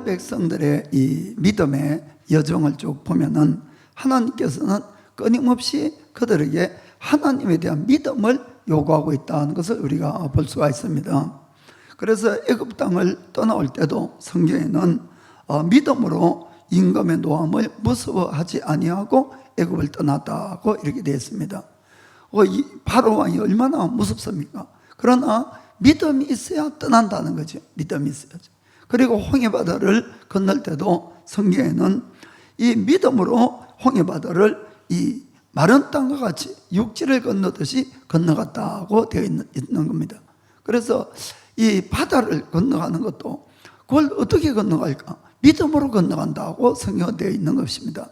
이스라엘 백성들의 이 믿음의 여정을 쭉 보면은 하나님께서는 끊임없이 그들에게 하나님에 대한 믿음을 요구하고 있다는 것을 우리가 볼 수가 있습니다. 그래서 애굽 땅을 떠나올 때도 성경에는 믿음으로 임금의 노함을 무서워하지 아니하고 애굽을 떠났다고 이렇게 되어 있습니다. 바로 왕이 얼마나 무섭습니까? 그러나 믿음이 있어야 떠난다는 거죠. 믿음이 있어야죠. 그리고 홍해바다를 건널 때도 성경에는 이 믿음으로 홍해바다를 이 마른 땅과 같이 육지를 건너듯이 건너갔다고 되어 있는 겁니다. 그래서 이 바다를 건너가는 것도 그걸 어떻게 건너갈까? 믿음으로 건너간다고 성경되어 있는 것입니다.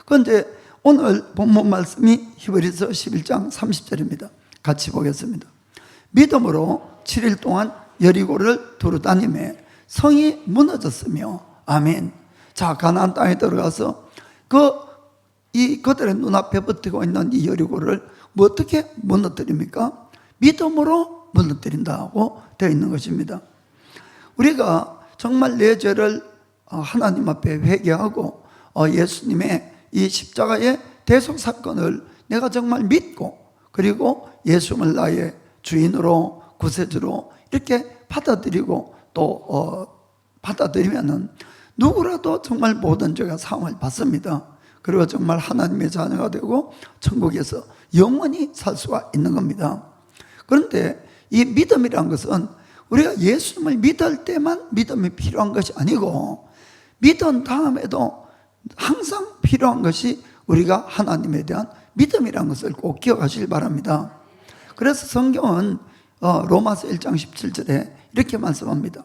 그런데 오늘 본문 말씀이 히브리서 11장 30절입니다. 같이 보겠습니다. 믿음으로 7일 동안 여리고를 두루 다니매 성이 무너졌으며 아멘. 자, 가나안 땅에 들어가서 그들의 눈앞에 붙이고 있는 이 여리고를 어떻게 무너뜨립니까? 믿음으로 무너뜨린다고 되어 있는 것입니다. 우리가 정말 내 죄를 하나님 앞에 회개하고 예수님의 이 십자가의 대속 사건을 내가 정말 믿고 그리고 예수님을 나의 주인으로 구세주로 이렇게 받아들이고 또 받아들이면은 누구라도 정말 모든 죄가 사함을 받습니다. 그리고 정말 하나님의 자녀가 되고 천국에서 영원히 살 수가 있는 겁니다. 그런데 이 믿음이란 것은 우리가 예수님을 믿을 때만 믿음이 필요한 것이 아니고 믿은 다음에도 항상 필요한 것이 우리가 하나님에 대한 믿음이라는 것을 꼭 기억하시길 바랍니다. 그래서 성경은 로마서 1장 17절에 이렇게 말씀합니다.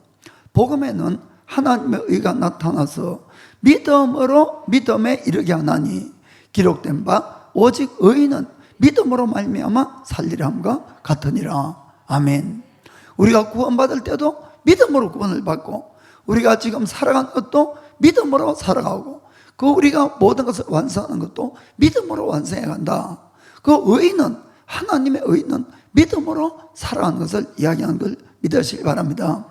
복음에는 하나님의 의가 나타나서 믿음으로 믿음에 이르게 하나니 기록된 바 오직 의인은 믿음으로 말미암아 살리라 함과 같으니라. 아멘. 우리가 구원받을 때도 믿음으로 구원을 받고 우리가 지금 살아가는 것도 믿음으로 살아가고 우리가 모든 것을 완성하는 것도 믿음으로 완성해 간다. 의인은 하나님의 의인은 믿음으로 살아가는 것을 이야기하는 걸 믿으시기 바랍니다.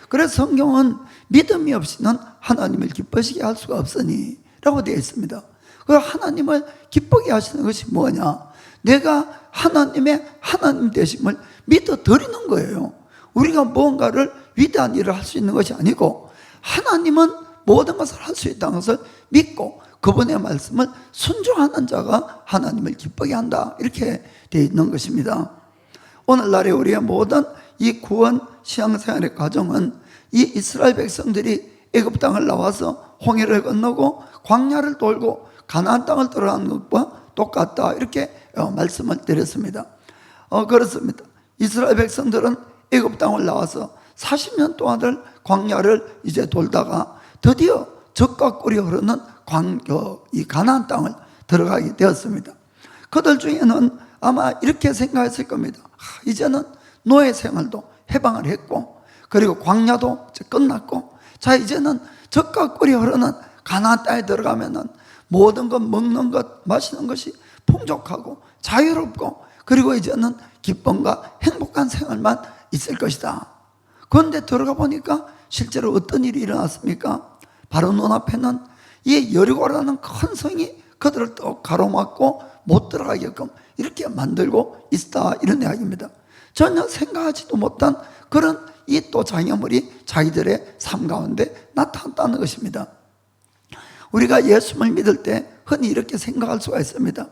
그래서 성경은 믿음이 없이는 하나님을 기쁘시게 할 수가 없으니 라고 되어 있습니다. 하나님을 기쁘게 하시는 것이 뭐냐? 내가 하나님의 하나님 되심을 믿어 드리는 거예요. 우리가 무언가를 위대한 일을 할 수 있는 것이 아니고 하나님은 모든 것을 할 수 있다는 것을 믿고 그분의 말씀을 순종하는 자가 하나님을 기쁘게 한다. 이렇게 되어 있는 것입니다. 오늘날의 우리의 모든 이 구원 신앙생활의 과정은 이 이스라엘 백성들이 애굽 땅을 나와서 홍해를 건너고 광야를 돌고 가나안 땅을 들어가는 것과 똑같다. 이렇게 말씀을 드렸습니다. 그렇습니다. 이스라엘 백성들은 애굽 땅을 나와서 40년 동안을 광야를 이제 돌다가 드디어 젖과 꿀이 흐르는 이 가나안 땅을 들어가게 되었습니다. 그들 중에는 아마 이렇게 생각했을 겁니다. 이제는 노예 생활도 해방을 했고 그리고 광야도 이제 끝났고 자 이제는 젖과 꿀이 흐르는 가나안 땅에 들어가면은 모든 것 먹는 것 마시는 것이 풍족하고 자유롭고 그리고 이제는 기쁨과 행복한 생활만 있을 것이다. 그런데 들어가 보니까 실제로 어떤 일이 일어났습니까? 바로 눈앞에는 이 여리고라는 큰 성이 그들을 또 가로막고 못 들어가게끔 이렇게 만들고 있다. 이런 이야기입니다. 전혀 생각하지도 못한 그런 이 또 장애물이 자기들의 삶 가운데 나타났다는 것입니다. 우리가 예수를 믿을 때 흔히 이렇게 생각할 수가 있습니다.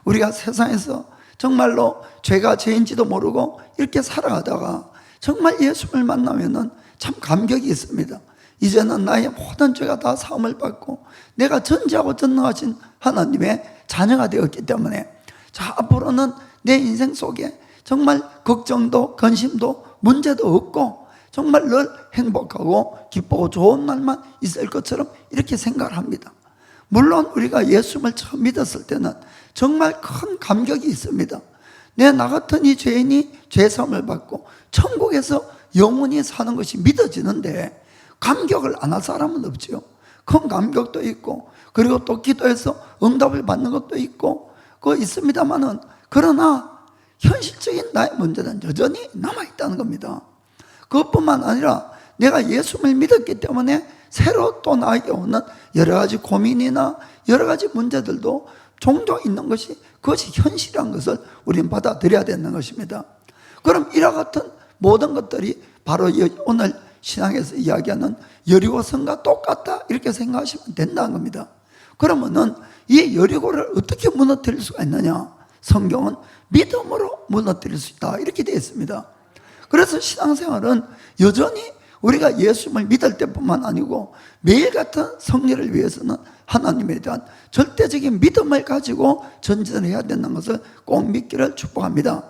우리가 세상에서 정말로 죄가 죄인지도 모르고 이렇게 살아가다가 정말 예수를 만나면은 참 감격이 있습니다. 이제는 나의 모든 죄가 다 사함을 받고 내가 전지하고 전능하신 하나님의 자녀가 되었기 때문에 자 앞으로는 내 인생 속에 정말 걱정도 근심도 문제도 없고 정말 늘 행복하고 기쁘고 좋은 날만 있을 것처럼 이렇게 생각을 합니다. 물론 우리가 예수를 처음 믿었을 때는 정말 큰 감격이 있습니다. 나 같은 이 죄인이 죄사함을 받고 천국에서 영원히 사는 것이 믿어지는데 감격을 안 할 사람은 없죠. 큰 감격도 있고 그리고 또 기도해서 응답을 받는 것도 있고 그거 있습니다만은 그러나 현실적인 나의 문제는 여전히 남아있다는 겁니다. 그것뿐만 아니라 내가 예수를 믿었기 때문에 새로 또 나에게 오는 여러 가지 고민이나 여러 가지 문제들도 종종 있는 것이, 그것이 현실이라는 것을 우리는 받아들여야 되는 것입니다. 그럼 이와 같은 모든 것들이 바로 오늘 신앙에서 이야기하는 여리고성과 똑같다, 이렇게 생각하시면 된다는 겁니다. 그러면은 이 여리고를 어떻게 무너뜨릴 수가 있느냐? 성경은 믿음으로 무너뜨릴 수 있다, 이렇게 되어 있습니다. 그래서 신앙생활은 여전히 우리가 예수님을 믿을 때뿐만 아니고 매일 같은 성리를 위해서는 하나님에 대한 절대적인 믿음을 가지고 전진을 해야 된다는 것을 꼭 믿기를 축복합니다.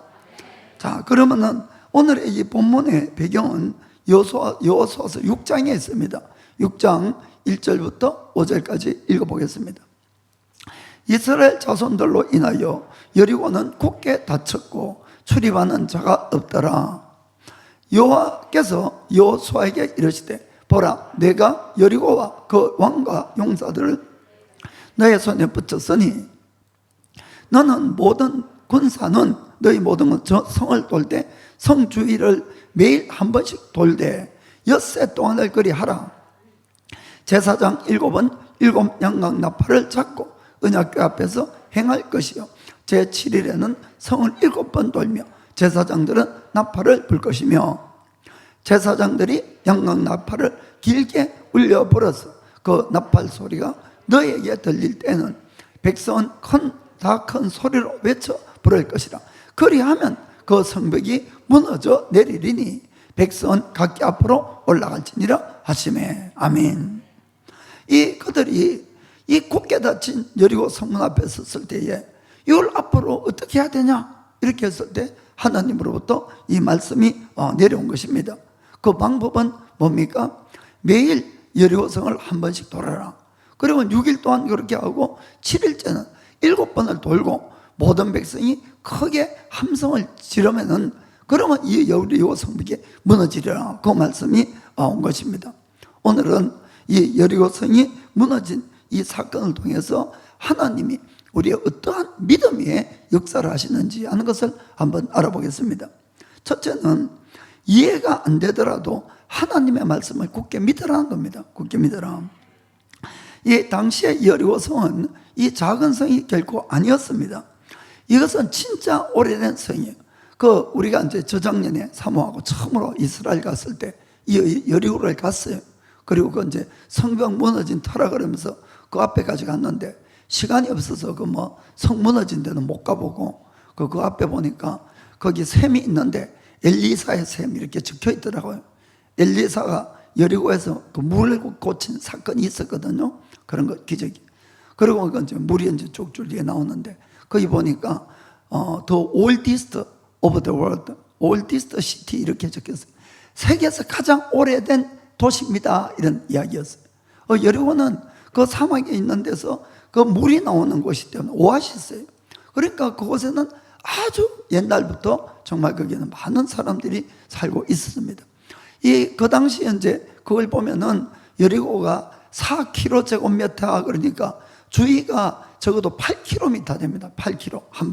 자, 그러면은 오늘의 이 본문의 배경은 여호수아서 6장에 있습니다. 6장 1절부터 5절까지 읽어보겠습니다. 이스라엘 자손들로 인하여 여리고는 굳게 닫혔고 출입하는 자가 없더라. 여호와께서 여호수아에게 이르시되, 보라, 내가 여리고와 그 왕과 용사들을 너의 손에 붙였으니 너는 모든 군사는 너희 모든 성을 돌 때 성 주위를 매일 한 번씩 돌되 엿새 동안을 그리 하라. 제사장 7은 7 양각 나팔을 잡고 언약궤 앞에서 행할 것이요, 제7일에는 성을 7번 돌며 제사장들은 나팔을 불 것이며, 제사장들이 양각 나팔을 길게 울려 불어서 그 나팔 소리가 너에게 들릴 때는 백성은 다 큰 소리로 외쳐 부를 것이라. 그리하면 그 성벽이 무너져 내리리니 백성은 각기 앞으로 올라갈지니라 하시매. 아멘. 그들이 이 굳게 닫힌 여리고 성문 앞에 섰을 때에 이걸 앞으로 어떻게 해야 되냐, 이렇게 했을 때 하나님으로부터 이 말씀이 내려온 것입니다. 그 방법은 뭡니까? 매일 여리고성을 한 번씩 돌아라. 그리고 6일 동안 그렇게 하고 7일째는 7번을 돌고 모든 백성이 크게 함성을 지르면은, 그러면 이 여리고 성벽이 무너지리라, 그 말씀이 온 것입니다. 오늘은 이 여리고성이 무너진 이 사건을 통해서 하나님이 우리의 어떠한 믿음 위에 역사를 하시는지 하는 것을 한번 알아보겠습니다. 첫째는 이해가 안 되더라도 하나님의 말씀을 굳게 믿으라는 겁니다. 굳게 믿으라. 이 당시의 여리고성은 이 작은 성이 결코 아니었습니다. 이것은 진짜 오래된 성이에요. 우리가 이제 저작년에 사모하고 처음으로 이스라엘 갔을 때 이 여리고를 갔어요. 그리고 그 이제 성벽 무너진 터라 그러면서 그 앞에까지 갔는데 시간이 없어서 성 무너진 데는 못 가보고 그 앞에 보니까 거기 샘이 있는데 엘리사의 샘이 이렇게 적혀 있더라고요. 엘리사가 여리고에서 그 물을 고친 사건이 있었거든요. 그런 거 기적이. 그리고 이제 물이 이제 쭉쭉 나오는데 거기 보니까 The oldest of the world, oldest city 이렇게 적혔어요. 세계에서 가장 오래된 도시입니다, 이런 이야기였어요. 여리고는 그 사막에 있는 데서 그 물이 나오는 곳이 때문에 오아시스예요. 그러니까 그곳에는 아주 옛날부터 정말 거기는 많은 사람들이 살고 있었습니다. 그 당시에 이제 그걸 보면은 여리고가 4km 제곱미터, 그러니까 주위가 적어도 8km 됩니다. 8km. 한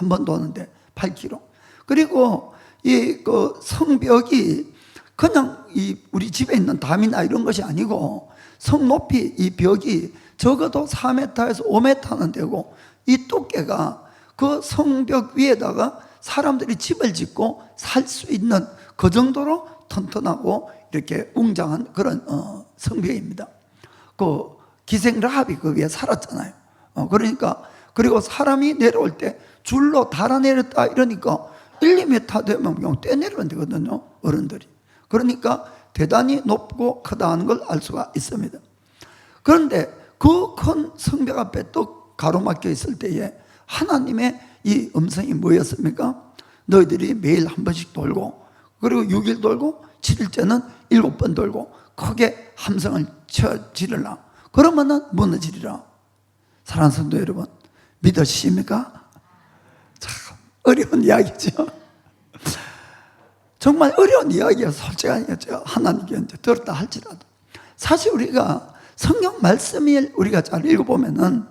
번 도는데 8km. 그리고 그 성벽이 그냥 우리 집에 있는 담이나 이런 것이 아니고 성 높이 이 벽이 적어도 4m에서 5m는 되고 이 두께가 그 성벽 위에다가 사람들이 집을 짓고 살 수 있는 그 정도로 튼튼하고 이렇게 웅장한 그런 성벽입니다. 그 기생 라합이 그 위에 살았잖아요. 그러니까 그리고 사람이 내려올 때 줄로 달아내렸다 이러니까 1, 2m 되면 그냥 떼내려면 되거든요, 어른들이. 그러니까 대단히 높고 크다는 걸 알 수가 있습니다. 그런데 그 큰 성벽 앞에 또 가로막혀 있을 때에 하나님의 이 음성이 뭐였습니까? 너희들이 매일 한 번씩 돌고 그리고 6일 돌고 7일째는 7번 돌고 크게 함성을 쳐 지르라. 그러면은 무너지리라. 사랑하는 성도 여러분, 믿으십니까? 참 어려운 이야기죠. 정말 어려운 이야기가 솔직하게 제가 하나님께 이제 들었다 할지라도 사실 우리가 성경 말씀을 우리가 잘 읽어보면은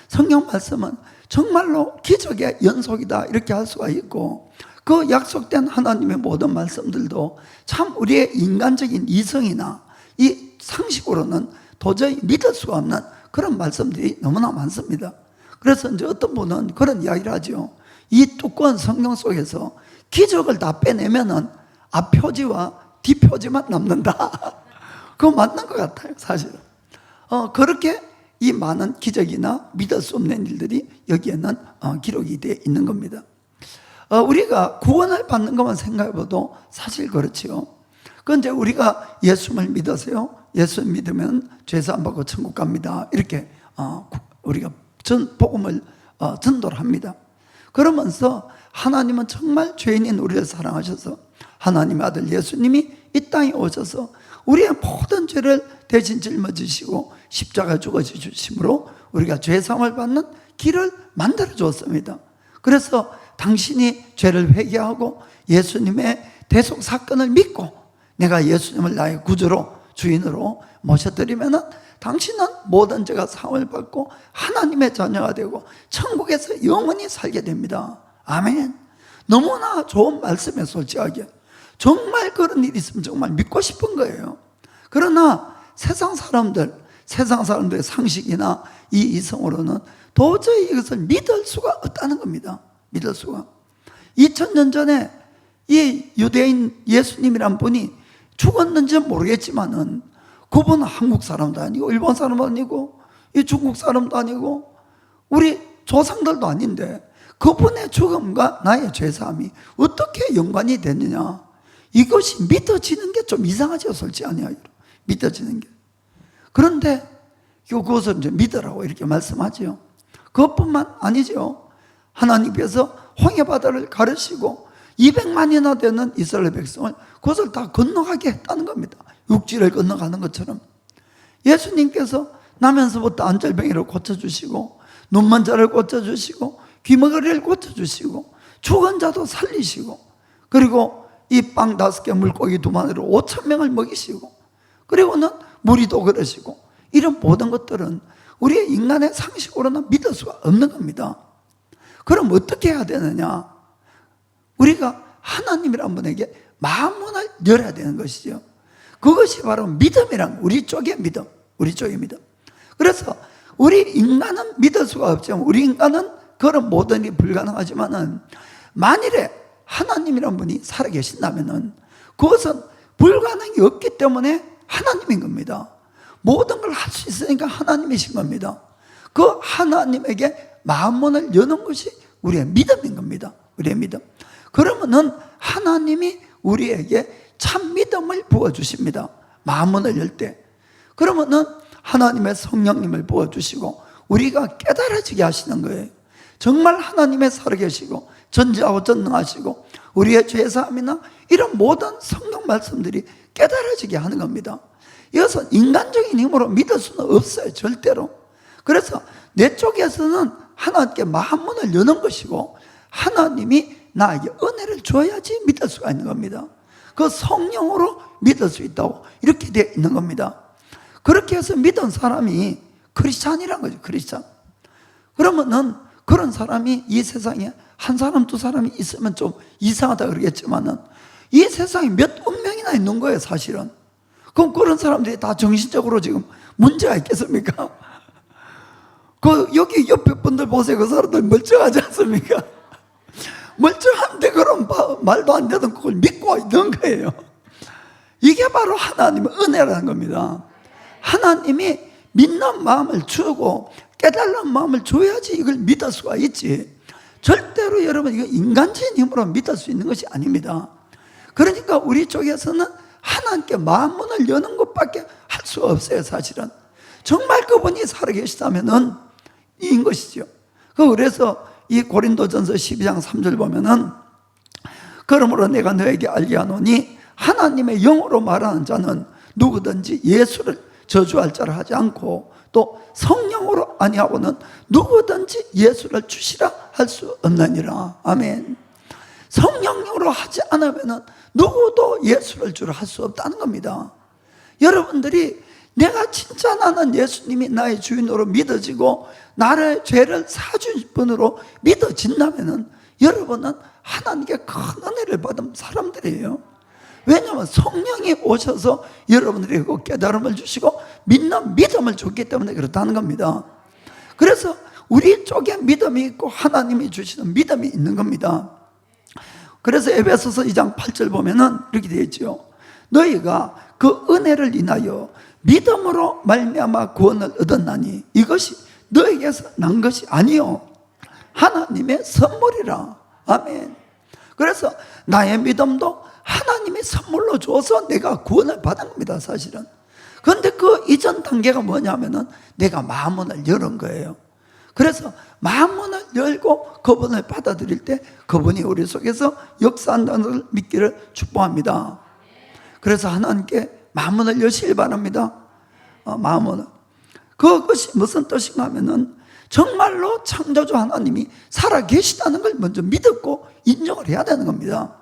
성경 말씀은 정말로 기적의 연속이다 이렇게 할 수가 있고, 그 약속된 하나님의 모든 말씀들도 참 우리의 인간적인 이성이나 이 상식으로는 도저히 믿을 수가 없는 그런 말씀들이 너무나 많습니다. 그래서 이제 어떤 분은 그런 이야기를 하죠. 이 두꺼운 성경 속에서 기적을 다 빼내면은 앞표지와 뒷표지만 남는다. 그거 맞는 것 같아요, 사실은. 그렇게 이 많은 기적이나 믿을 수 없는 일들이 여기에는 기록이 되어 있는 겁니다. 우리가 구원을 받는 것만 생각해봐도 사실 그렇지요. 그런데 우리가 예수를 믿으세요. 예수 믿으면 죄사함 받고 천국 갑니다. 이렇게 우리가 복음을 전도를 합니다. 그러면서 하나님은 정말 죄인인 우리를 사랑하셔서 하나님의 아들 예수님이 이 땅에 오셔서 우리의 모든 죄를 대신 짊어지시고 십자가에 죽어주심으로 우리가 죄사함을 받는 길을 만들어 주었습니다. 그래서 당신이 죄를 회개하고 예수님의 대속 사건을 믿고 내가 예수님을 나의 구주로 주인으로 모셔드리면은 당신은 모든 죄가 사함을 받고 하나님의 자녀가 되고 천국에서 영원히 살게 됩니다. 아멘. 너무나 좋은 말씀에 솔직하게 정말 그런 일이 있으면 정말 믿고 싶은 거예요. 그러나 세상 사람들의 상식이나 이 이성으로는 도저히 이것을 믿을 수가 없다는 겁니다. 믿을 수가. 2000년 전에 이 유대인 예수님이란 분이 죽었는지 모르겠지만은 그분은 한국 사람도 아니고 일본 사람도 아니고 이 중국 사람도 아니고 우리 조상들도 아닌데 그분의 죽음과 나의 죄사함이 어떻게 연관이 되느냐, 이것이 믿어지는 게 좀 이상하죠. 솔직히 아니에요. 믿어지는 게. 그런데 그것을 이제 믿으라고 이렇게 말씀하죠. 그것뿐만 아니죠. 하나님께서 홍해바다를 가르시고 200만이나 되는 이스라엘 백성을 그것을 다 건너가게 했다는 겁니다. 육지를 건너가는 것처럼. 예수님께서 나면서부터 안절병이를 고쳐주시고 눈먼 자를 고쳐주시고 귀머거리를 고쳐주시고 죽은 자도 살리시고 그리고 이 빵 5개 물고기 2마리로 5,000명을 먹이시고 그리고는 무리도 그러시고 이런 모든 것들은 우리의 인간의 상식으로는 믿을 수가 없는 겁니다. 그럼 어떻게 해야 되느냐? 우리가 하나님이란 분에게 마음문을 열어야 되는 것이죠. 그것이 바로 믿음이란 우리 쪽의 믿음. 그래서 우리 인간은 믿을 수가 없지만 우리 인간은 그런 모든 일이 불가능하지만은 만일에 하나님이란 분이 살아계신다면은 그것은 불가능이 없기 때문에 하나님인 겁니다. 모든 걸 할 수 있으니까 하나님이신 겁니다. 그 하나님에게 마음문을 여는 것이 우리의 믿음인 겁니다. 우리의 믿음. 그러면은 하나님이 우리에게 참 믿음을 부어주십니다. 마음문을 열 때. 그러면은 하나님의 성령님을 부어주시고 우리가 깨달아지게 하시는 거예요. 정말 하나님의 살아계시고 전지하고 전능하시고 우리의 죄사함이나 이런 모든 성경 말씀들이 깨달아지게 하는 겁니다. 이것은 인간적인 힘으로 믿을 수는 없어요. 절대로. 그래서 내 쪽에서는 하나님께 마음문을 여는 것이고 하나님이 나에게 은혜를 줘야지 믿을 수가 있는 겁니다. 그 성령으로 믿을 수 있다고 이렇게 되어 있는 겁니다. 그렇게 해서 믿은 사람이 크리스찬이란 거죠. 크리스찬. 그러면은 그런 사람이 이 세상에 한 사람 두 사람이 있으면 좀 이상하다 그러겠지만은 이 세상에 몇억 명이나 있는 거예요. 사실은. 그럼 그런 사람들이 다 정신적으로 지금 문제가 있겠습니까? 여기 옆에 분들 보세요. 그 사람들 멀쩡하지 않습니까? 멀쩡한데 그런 말도 안 되는 그걸 믿고 있는 거예요. 이게 바로 하나님의 은혜라는 겁니다. 하나님이 믿는 마음을 주고 깨달는 마음을 줘야지 이걸 믿을 수가 있지. 절대로 여러분 이거 인간적인 힘으로 믿을 수 있는 것이 아닙니다. 그러니까 우리 쪽에서는 하나님께 마음문을 여는 것밖에 할 수가 없어요. 사실은 정말 그분이 살아계시다면은 이인 것이죠. 그래서 이 고린도전서 12장 3절 보면은 그러므로 내가 너에게 알게 하노니 하나님의 영으로 말하는 자는 누구든지 예수를 저주할 자를 하지 않고 또 성령으로 아니하고는 누구든지 예수를 주시라 할 수 없느니라. 아멘. 성령으로 하지 않으면 누구도 예수를 주라 할 수 없다는 겁니다. 여러분들이 내가 진짜 나는 예수님이 나의 주인으로 믿어지고 나를 죄를 사주신 분으로 믿어진다면 여러분은 하나님께 큰 은혜를 받은 사람들이에요. 왜냐하면 성령이 오셔서 여러분들에게 그 깨달음을 주시고 믿는 믿음을 줬기 때문에 그렇다는 겁니다. 그래서 우리 쪽에 믿음이 있고 하나님이 주시는 믿음이 있는 겁니다. 그래서 에베소서 2장 8절 보면은 이렇게 되어 있죠. 너희가 그 은혜를 인하여 믿음으로 말미암아 구원을 얻었나니 이것이 너에게서 난 것이 아니요 하나님의 선물이라. 아멘. 그래서 나의 믿음도 하나님의 선물로 줘서 내가 구원을 받은 겁니다, 사실은. 그런데 그 이전 단계가 뭐냐면은 내가 마음문을 여는 거예요. 그래서 마음문을 열고 그분을 받아들일 때 그분이 우리 속에서 역사한다는 걸 믿기를 축복합니다. 그래서 하나님께 마음문을 여시길 바랍니다. 마음문을. 그것이 무슨 뜻인가 하면은 정말로 창조주 하나님이 살아계시다는 걸 먼저 믿었고 인정을 해야 되는 겁니다.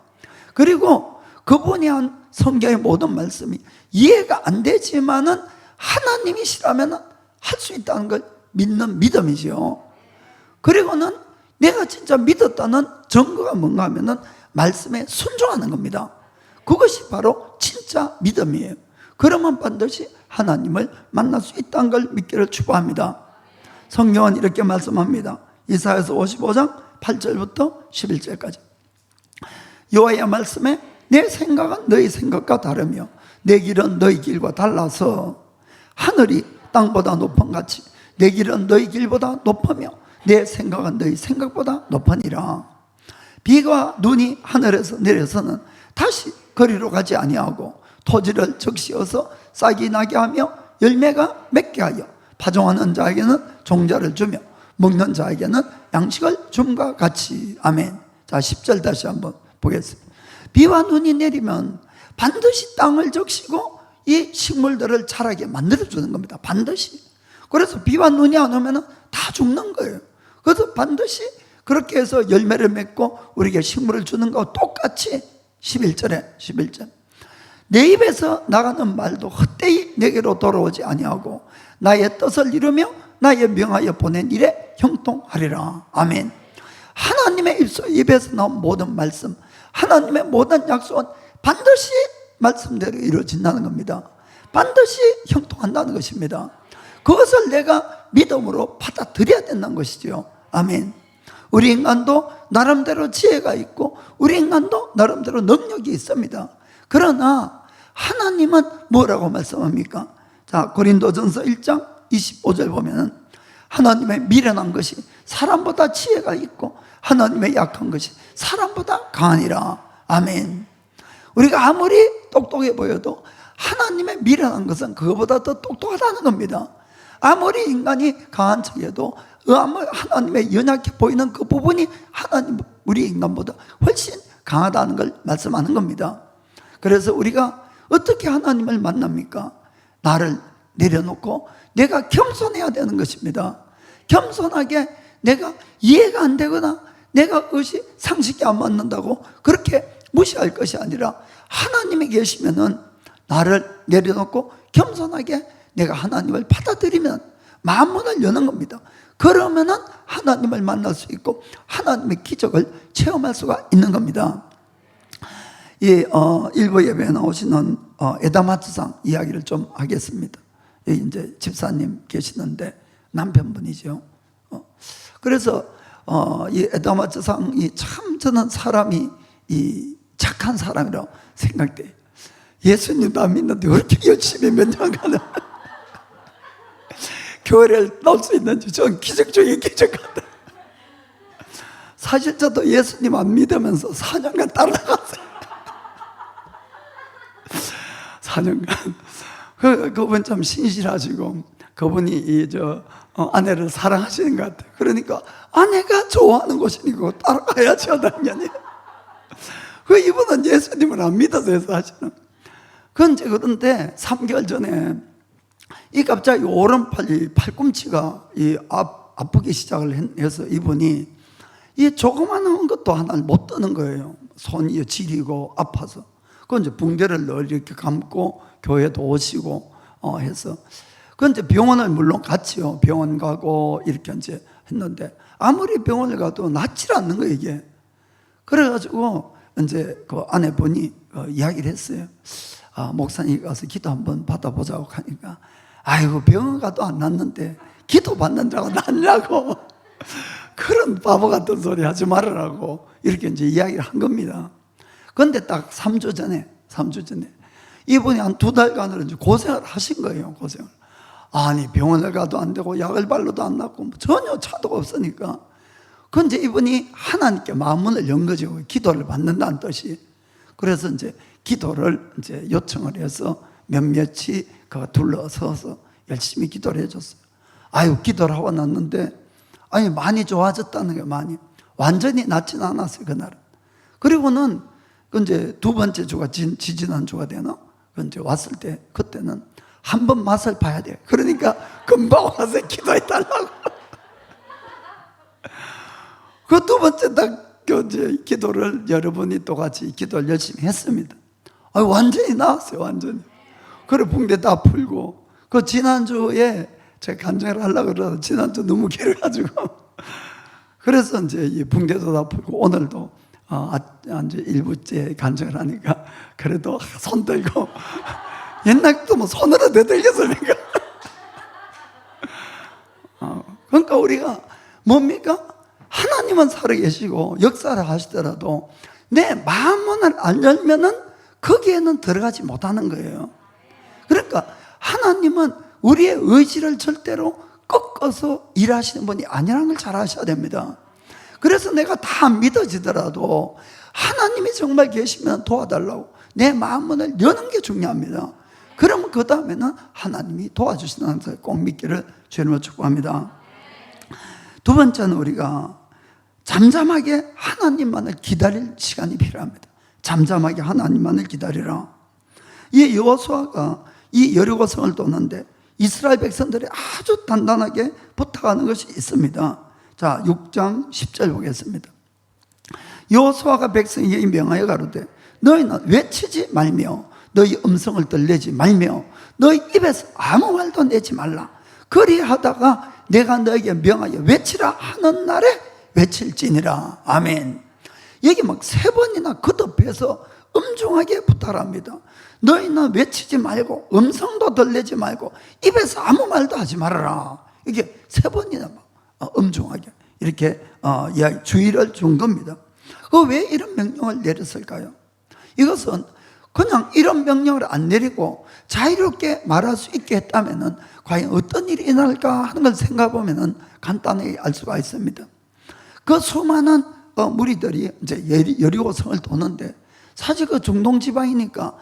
그리고 그분이 한 성경의 모든 말씀이 이해가 안 되지만은 하나님이시라면 할 수 있다는 걸 믿는 믿음이죠. 그리고는 내가 진짜 믿었다는 증거가 뭔가 하면은 말씀에 순종하는 겁니다. 그것이 바로 진짜 믿음이에요. 그러면 반드시 하나님을 만날 수 있다는 걸 믿기를 축복합니다. 성경은 이렇게 말씀합니다. 이사야서 55장 8절부터 11절까지. 여호와의 말씀에 내 생각은 너희 생각과 다르며 내 길은 너희 길과 달라서 하늘이 땅보다 높은 같이 내 길은 너희 길보다 높으며 내 생각은 너희 생각보다 높으니라. 비가 눈이 하늘에서 내려서는 다시 거리로 가지 아니하고 토지를 적시어서 싹이 나게 하며 열매가 맺게 하여 파종하는 자에게는 종자를 주며 먹는 자에게는 양식을 줌과 같이. 아멘. 자, 10절 다시 한번 보겠습니다. 비와 눈이 내리면 반드시 땅을 적시고 이 식물들을 자라게 만들어주는 겁니다. 반드시. 그래서 비와 눈이 안 오면 다 죽는 거예요. 그래서 반드시 그렇게 해서 열매를 맺고 우리에게 식물을 주는 것과 똑같이 11절 내 입에서 나가는 말도 헛되이 내게로 돌아오지 아니하고 나의 뜻을 이루며 나의 명하여 보낸 일에 형통하리라. 아멘. 하나님의 입에서 나온 모든 말씀, 하나님의 모든 약속은 반드시 말씀대로 이루어진다는 겁니다. 반드시 형통한다는 것입니다. 그것을 내가 믿음으로 받아들여야 된다는 것이죠. 아멘. 우리 인간도 나름대로 지혜가 있고 우리 인간도 나름대로 능력이 있습니다. 그러나 하나님은 뭐라고 말씀합니까? 자, 고린도전서 1장 25절 보면은 하나님의 미련한 것이 사람보다 지혜가 있고 하나님의 약한 것이 사람보다 강하니라. 아멘. 우리가 아무리 똑똑해 보여도 하나님의 미련한 것은 그거보다 더 똑똑하다는 겁니다. 아무리 인간이 강한 척해도 하나님의 연약해 보이는 그 부분이 하나님, 우리 인간보다 훨씬 강하다는 걸 말씀하는 겁니다. 그래서 우리가 어떻게 하나님을 만납니까? 나를 내려놓고 내가 겸손해야 되는 것입니다. 겸손하게 내가 이해가 안 되거나 내가 그것이 상식이 안 맞는다고 그렇게 무시할 것이 아니라 하나님이 계시면은 나를 내려놓고 겸손하게 내가 하나님을 받아들이면 마음문을 여는 겁니다. 그러면은 하나님을 만날 수 있고 하나님의 기적을 체험할 수가 있는 겁니다. 이 일부 예배에 나오시는 에다마츠상 이야기를 좀 하겠습니다. 여기 이제 집사님 계시는데 남편분이죠. 그래서 이 에다마츠상이 참 저는 사람이 이 착한 사람이라고 생각돼요. 예수님도 안 믿는데 그렇게 열심히 몇 년간은 교회를 나올 수 있는지 저는 기적 중에 기적 같다. 사실 저도 예수님 안 믿으면서 4년간 따라갔어요. 4년간. 그분 참 신실하시고 그분이 아내를 사랑하시는 것 같아요. 그러니까 아내가 좋아하는 곳이니까 따라가야죠, 당연히. 이분은 예수님을 안 믿어서요, 사실은. 그런데 3개월 전에 이 갑자기 오른팔 팔꿈치가 아프기 시작을 해서 이분이 이 조그마한 것도 하나를 못 드는 거예요. 손이 지리고 아파서. 그 이제 붕대를 늘 이렇게 감고 교회도 오시고 해서. 그런데 병원을 물론 갔지요. 병원 가고 이렇게 이제 했는데 아무리 병원을 가도 낫질 않는 거예요, 이게. 그래가지고 이제 그 아내분이 이야기를 했어요. 목사님 가서 기도 한번 받아보자고 하니까, 아이고 병원 가도 안 낫는데 기도 받는 자가 낫냐고. 그런 바보 같은 소리 하지 말으라고 이렇게 이제 이야기를 한 겁니다. 그런데 딱 3주 전에 이분이 한 2달간을 이제 고생을 하신 거예요. 고생을. 아니 병원을 가도 안 되고 약을 발라도 안 낫고 전혀 차도가 없으니까. 그런데 이분이 하나님께 마음문을 연 거죠. 기도를 받는다는 뜻이. 그래서 이제 기도를 이제 요청을 해서 몇몇이 둘러서서 열심히 기도를 해줬어요. 아유 기도를 하고 났는데 아니 많이 좋아졌다는 게 많이 완전히 낫진 않았어요 그날은. 그리고는 이제 두 번째 주가 지지난 주가 되나? 그 이제 왔을 때 그때는 한 번 맛을 봐야 돼요. 그러니까 금방 와서 기도해 달라고. 그 두 번째 딱 이제 기도를 여러분이 똑같이 기도를 열심히 했습니다. 완전히 나았어요, 완전히. 그래 붕대 다 풀고. 그 지난주에 제가 간증을 하려고 그러다 지난주 너무 길어가지고 그래서 이제 이 붕대도 다 풀고 오늘도 이제 일부째 간증을 하니까 그래도 손 들고 옛날도 뭐 손으로 대들겠습니까? 그러니까 우리가 뭡니까? 하나님은 살아계시고 역사를 하시더라도 내 마음문을 안 열면은 거기에는 들어가지 못하는 거예요. 그러니까 하나님은 우리의 의지를 절대로 꺾어서 일하시는 분이 아니라는 걸 잘 아셔야 됩니다. 그래서 내가 다 믿어지더라도 하나님이 정말 계시면 도와달라고 내 마음문을 여는 게 중요합니다. 그러면 그 다음에는 하나님이 도와주시는 것을 꼭 믿기를 주님으로 축복합니다. 두 번째는 우리가 잠잠하게 하나님만을 기다릴 시간이 필요합니다. 잠잠하게 하나님만을 기다리라. 이 여호수아가 이 여리고 성을 도는데 이스라엘 백성들이 아주 단단하게 부탁하는 것이 있습니다. 자, 6장 10절 보겠습니다. 여호수아가 백성에게 명하여 가로되 너희는 외치지 말며 너희 음성을 들내지 말며 너희 입에서 아무 말도 내지 말라. 그리하다가 내가 너에게 명하여 외치라 하는 날에 외칠지니라. 아멘. 여기 막 3번이나 거듭해서 엄중하게 부탁합니다. 너희는 외치지 말고 음성도 들내지 말고 입에서 아무 말도 하지 말아라. 이게 3번이나 엄중하게 이렇게 주의를 준 겁니다. 왜 이런 명령을 내렸을까요? 이것은 그냥 이런 명령을 안 내리고 자유롭게 말할 수 있게 했다면 과연 어떤 일이 일어날까 하는 걸 생각해 보면 간단하게 알 수가 있습니다. 그 수많은 무리들이 이제 여리고 성을 도는데 사실 그 중동 지방이니까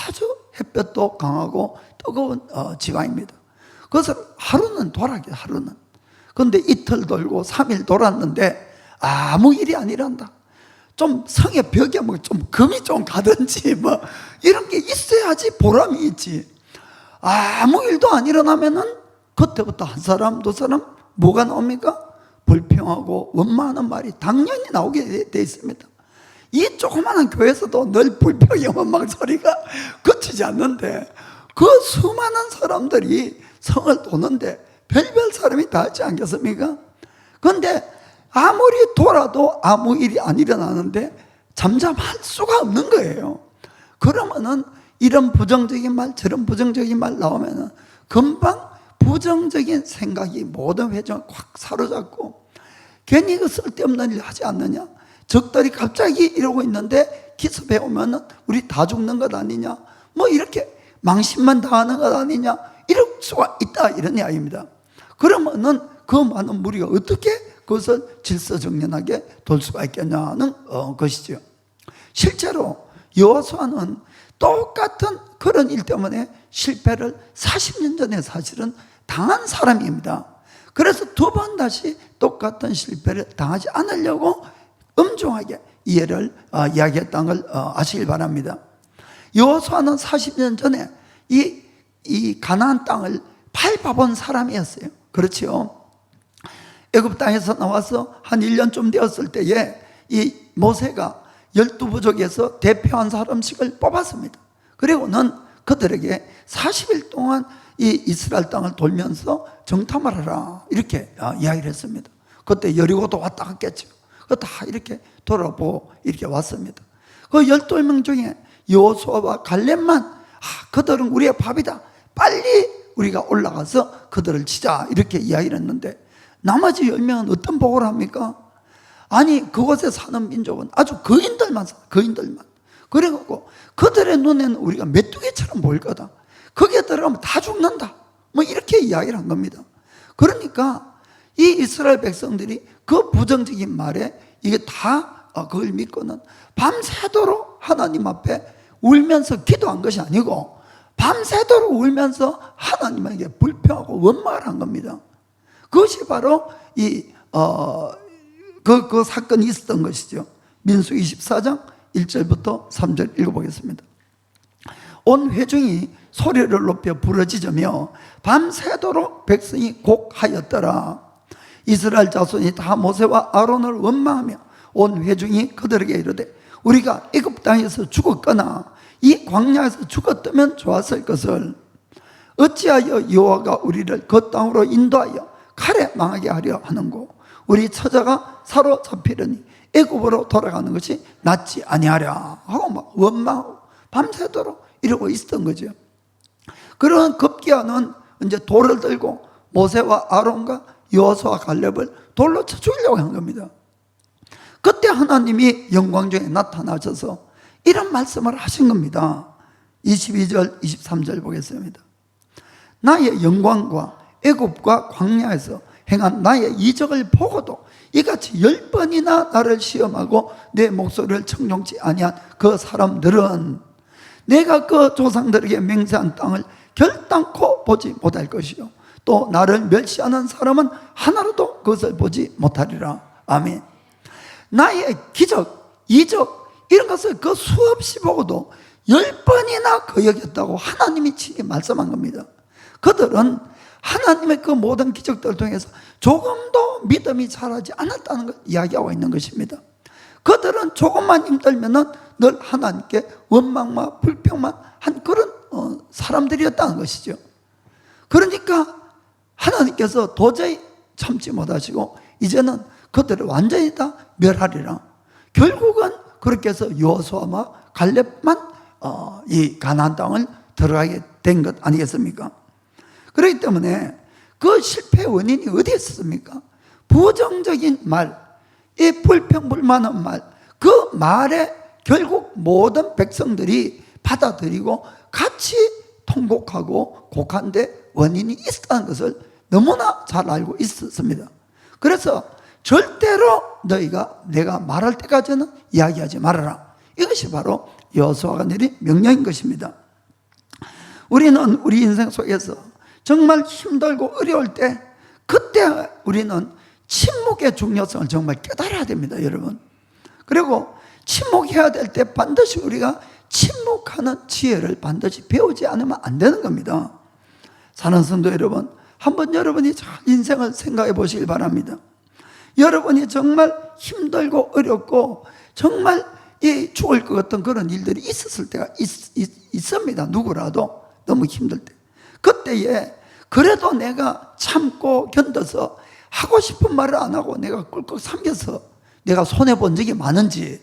아주 햇볕도 강하고 뜨거운 지방입니다. 그것을 하루는 돌아게 하루는. 그런데 이틀 돌고 3일 돌았는데 아무 일이 안 일어난다. 좀 성의 벽에 뭐 좀 금이 좀 가든지 뭐 이런 게 있어야지 보람이 있지. 아무 일도 안 일어나면은 그때부터 한 사람 두 사람 뭐가 나옵니까? 불평하고 원망하는 말이 당연히 나오게 돼 있습니다. 이 조그마한 교회에서도 늘 불평의 원망 소리가 그치지 않는데 그 수많은 사람들이 성을 도는데 별별 사람이 다 있지 않겠습니까? 그런데 아무리 돌아도 아무 일이 안 일어나는데 잠잠할 수가 없는 거예요. 그러면은 이런 부정적인 말 저런 부정적인 말 나오면은 금방 부정적인 생각이 모든 회중을 확 사로잡고 괜히 그 쓸데없는 일 하지 않느냐, 적들이 갑자기 이러고 있는데 기습해 오면은 우리 다 죽는 것 아니냐, 뭐 이렇게 망신만 당하는 것 아니냐, 이럴 수가 있다 이런 이야기입니다. 그러면은 그 많은 무리가 어떻게 그것을 질서정연하게 돌 수가 있겠냐는 것이죠. 실제로 여호수아는 똑같은 그런 일 때문에 실패를 40년 전에 사실은 당한 사람입니다. 그래서 2번 다시 똑같은 실패를 당하지 않으려고 엄중하게 이해를 이야기했다는 걸 아시길 바랍니다. 여호수아는 40년 전에 이 가나안 땅을 밟아본 사람이었어요. 그렇지요. 애굽 땅에서 나와서 한 1년 좀 되었을 때에 이 모세가 12부족에서 대표 한 사람씩을 뽑았습니다. 그리고는 그들에게 40일 동안 이 이스라엘 땅을 돌면서 정탐을 하라 이렇게 이야기를 했습니다. 그때 여리고도 왔다 갔겠죠. 그거 다 이렇게 돌아보고 이렇게 왔습니다. 그 12명 중에 여호수아와 갈렙만 그들은 우리의 밥이다, 빨리 우리가 올라가서 그들을 치자, 이렇게 이야기를 했는데 나머지 10명은 어떤 보고를 합니까? 아니, 그곳에 사는 민족은 아주 거인들만 살아, 거인들만. 그래갖고 그들의 눈에는 우리가 메뚜기처럼 보일 거다, 거기에 들어가면 다 죽는다, 뭐 이렇게 이야기를 한 겁니다. 그러니까 이 이스라엘 백성들이 그 부정적인 말에 이게 다 그걸 믿고는 밤새도록 하나님 앞에 울면서 기도한 것이 아니고 밤새도록 울면서 하나님에게 불평하고 원망을 한 겁니다. 그것이 바로 그 사건이 있었던 것이죠. 민수기 24장 1절부터 3절 읽어보겠습니다. 온 회중이 소리를 높여 부르짖으며 밤새도록 백성이 곡하였더라. 이스라엘 자손이 다 모세와 아론을 원망하며 온 회중이 그들에게 이르되 우리가 애굽 땅에서 죽었거나 이 광야에서 죽었다면 좋았을 것을 어찌하여 여호와가 우리를 그 땅으로 인도하여 칼에 망하게 하려 하는고 우리 처자가 사로잡히려니 애굽으로 돌아가는 것이 낫지 아니하랴 하고 막 원망하고 밤새도록 이러고 있었던 거죠. 그러한 급기야는 이제 돌을 들고 모세와 아론과 여호수아 갈렙을 돌로 쳐 죽이려고 한 겁니다. 그때 하나님이 영광 중에 나타나셔서 이런 말씀을 하신 겁니다. 22절 23절 보겠습니다. 나의 영광과 애굽과 광야에서 행한 나의 이적을 보고도 이같이 10번이나 나를 시험하고 내 목소리를 청종치 아니한 그 사람들은 내가 그 조상들에게 맹세한 땅을 결단코 보지 못할 것이요 또 나를 멸시하는 사람은 하나라도 그것을 보지 못하리라. 아멘. 나의 기적, 이적 이런 것을 그 수없이 보고도 10번이나 그 여겼다고 하나님이 지금 말씀한 겁니다. 그들은 하나님의 그 모든 기적들을 통해서 조금도 믿음이 자라지 않았다는 걸 이야기하고 있는 것입니다. 그들은 조금만 힘들면 늘 하나님께 원망만 불평만 한 그런 사람들이었다는 것이죠. 그러니까 하나님께서 도저히 참지 못하시고 이제는 그들을 완전히 다 멸하리라. 결국은 그렇게 해서 여호수아와 갈렙만 이 가나안 땅을 들어가게 된 것 아니겠습니까? 그렇기 때문에 그 실패의 원인이 어디에 있었습니까? 부정적인 말, 이 불평불만한 말, 그 말에 결국 모든 백성들이 받아들이고 같이 통곡하고 곡한 데 원인이 있었다는 것을 너무나 잘 알고 있었습니다. 그래서 절대로 너희가 내가 말할 때까지는 이야기하지 말아라. 이것이 바로 여호수아가 내린 명령인 것입니다. 우리는 우리 인생 속에서 정말 힘들고 어려울 때 그때 우리는 침묵의 중요성을 정말 깨달아야 됩니다, 여러분. 그리고 침묵해야 될 때 반드시 우리가 침묵하는 지혜를 반드시 배우지 않으면 안 되는 겁니다. 사는 성도 여러분, 한번 여러분이 잘 인생을 생각해 보시길 바랍니다. 여러분이 정말 힘들고 어렵고 정말 죽을 것 같은 그런 일들이 있었을 때가 있습니다. 누구라도 너무 힘들 때. 그때에 그래도 내가 참고 견뎌서 하고 싶은 말을 안 하고 내가 꿀꺽 삼겨서 내가 손해본 적이 많은지,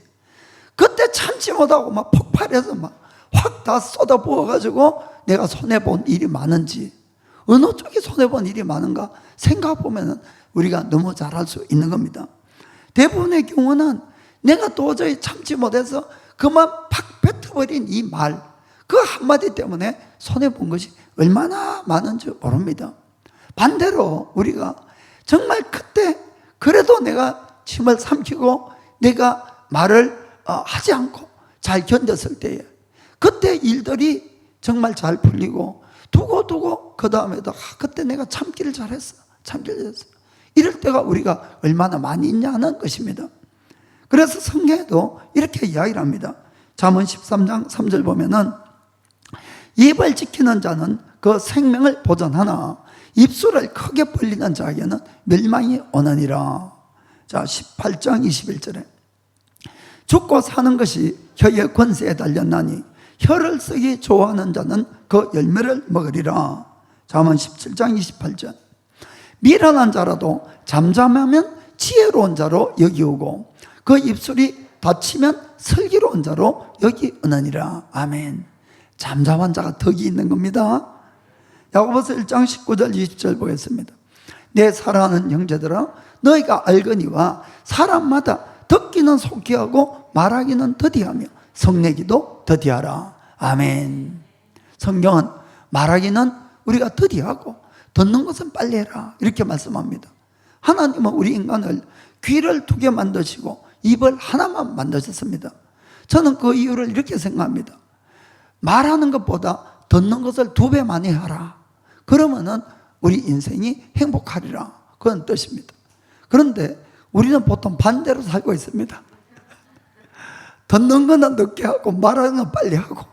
그때 참지 못하고 막 폭발해서 막 확 다 쏟아부어가지고 내가 손해본 일이 많은지, 어느 쪽이 손해본 일이 많은가 생각해보면 우리가 너무 잘 알 수 있는 겁니다. 대부분의 경우는 내가 도저히 참지 못해서 그만 팍 뱉어버린 이 말, 그 한마디 때문에 손해본 것이 얼마나 많은지 모릅니다. 반대로 우리가 정말 그때 그래도 내가 침을 삼키고 내가 말을 하지 않고 잘 견뎠을 때에 그때 일들이 정말 잘 풀리고 두고 그 다음에도 그때 내가 참기를 잘했어, 참기를 잘했어, 이럴 때가 우리가 얼마나 많이 있냐는 것입니다. 그래서 성경에도 이렇게 이야기를 합니다. 잠언 13장 3절 보면은 입을 지키는 자는 그 생명을 보존하나 입술을 크게 벌리는 자에게는 멸망이 오느니라. 자, 18장 21절에 죽고 사는 것이 혀의 권세에 달렸나니 혀를 쓰기 좋아하는 자는 그 열매를 먹으리라. 잠언 17장 28절 미련한 자라도 잠잠하면 지혜로운 자로 여기오고 그 입술이 닫히면 슬기로운 자로 여기 은하니라. 아멘. 잠잠한 자가 덕이 있는 겁니다. 야고보서 1장 19절 20절 보겠습니다. 내 사랑하는 형제들아, 너희가 알거니와 사람마다 듣기는 속히 하고 말하기는 더디하며 성내기도 더디하라. 아멘. 성경은 말하기는 우리가 더디하고 듣는 것은 빨리 해라, 이렇게 말씀합니다. 하나님은 우리 인간을 귀를 2개 만드시고 입을 하나만 만드셨습니다. 저는 그 이유를 이렇게 생각합니다. 말하는 것보다 듣는 것을 2배 많이 하라. 그러면은 우리 인생이 행복하리라, 그런 뜻입니다. 그런데 우리는 보통 반대로 살고 있습니다. 듣는 거는 늦게 하고 말하는 건 빨리 하고,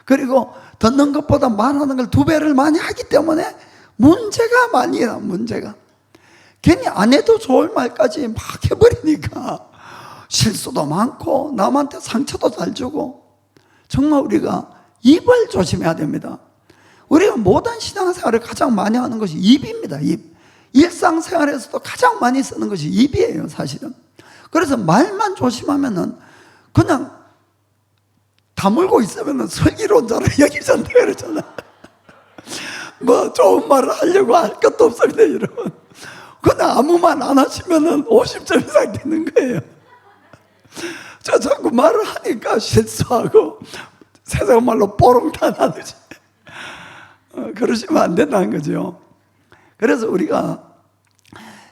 그리고 듣는 것보다 말하는 걸 2배를 많이 하기 때문에 문제가 많이 일어나. 문제가 괜히 안 해도 좋을 말까지 막 해버리니까 실수도 많고 남한테 상처도 잘 주고. 정말 우리가 입을 조심해야 됩니다. 우리가 모든 신앙생활을 가장 많이 하는 것이 입입니다. 입. 일상생활에서도 가장 많이 쓰는 것이 입이에요, 사실은. 그래서 말만 조심하면은 그냥 다물고 있으면은 슬기로운 자로 여기잖아, 그러잖아. 뭐 좋은 말을 하려고 할 것도 없습니다, 여러분. 그냥 아무 말 안 하시면은 50점 이상 되는 거예요. 저 자꾸 말을 하니까 실수하고 세상 말로 뽀롱탄 하듯이 그러시면 안 된다는 거죠. 그래서 우리가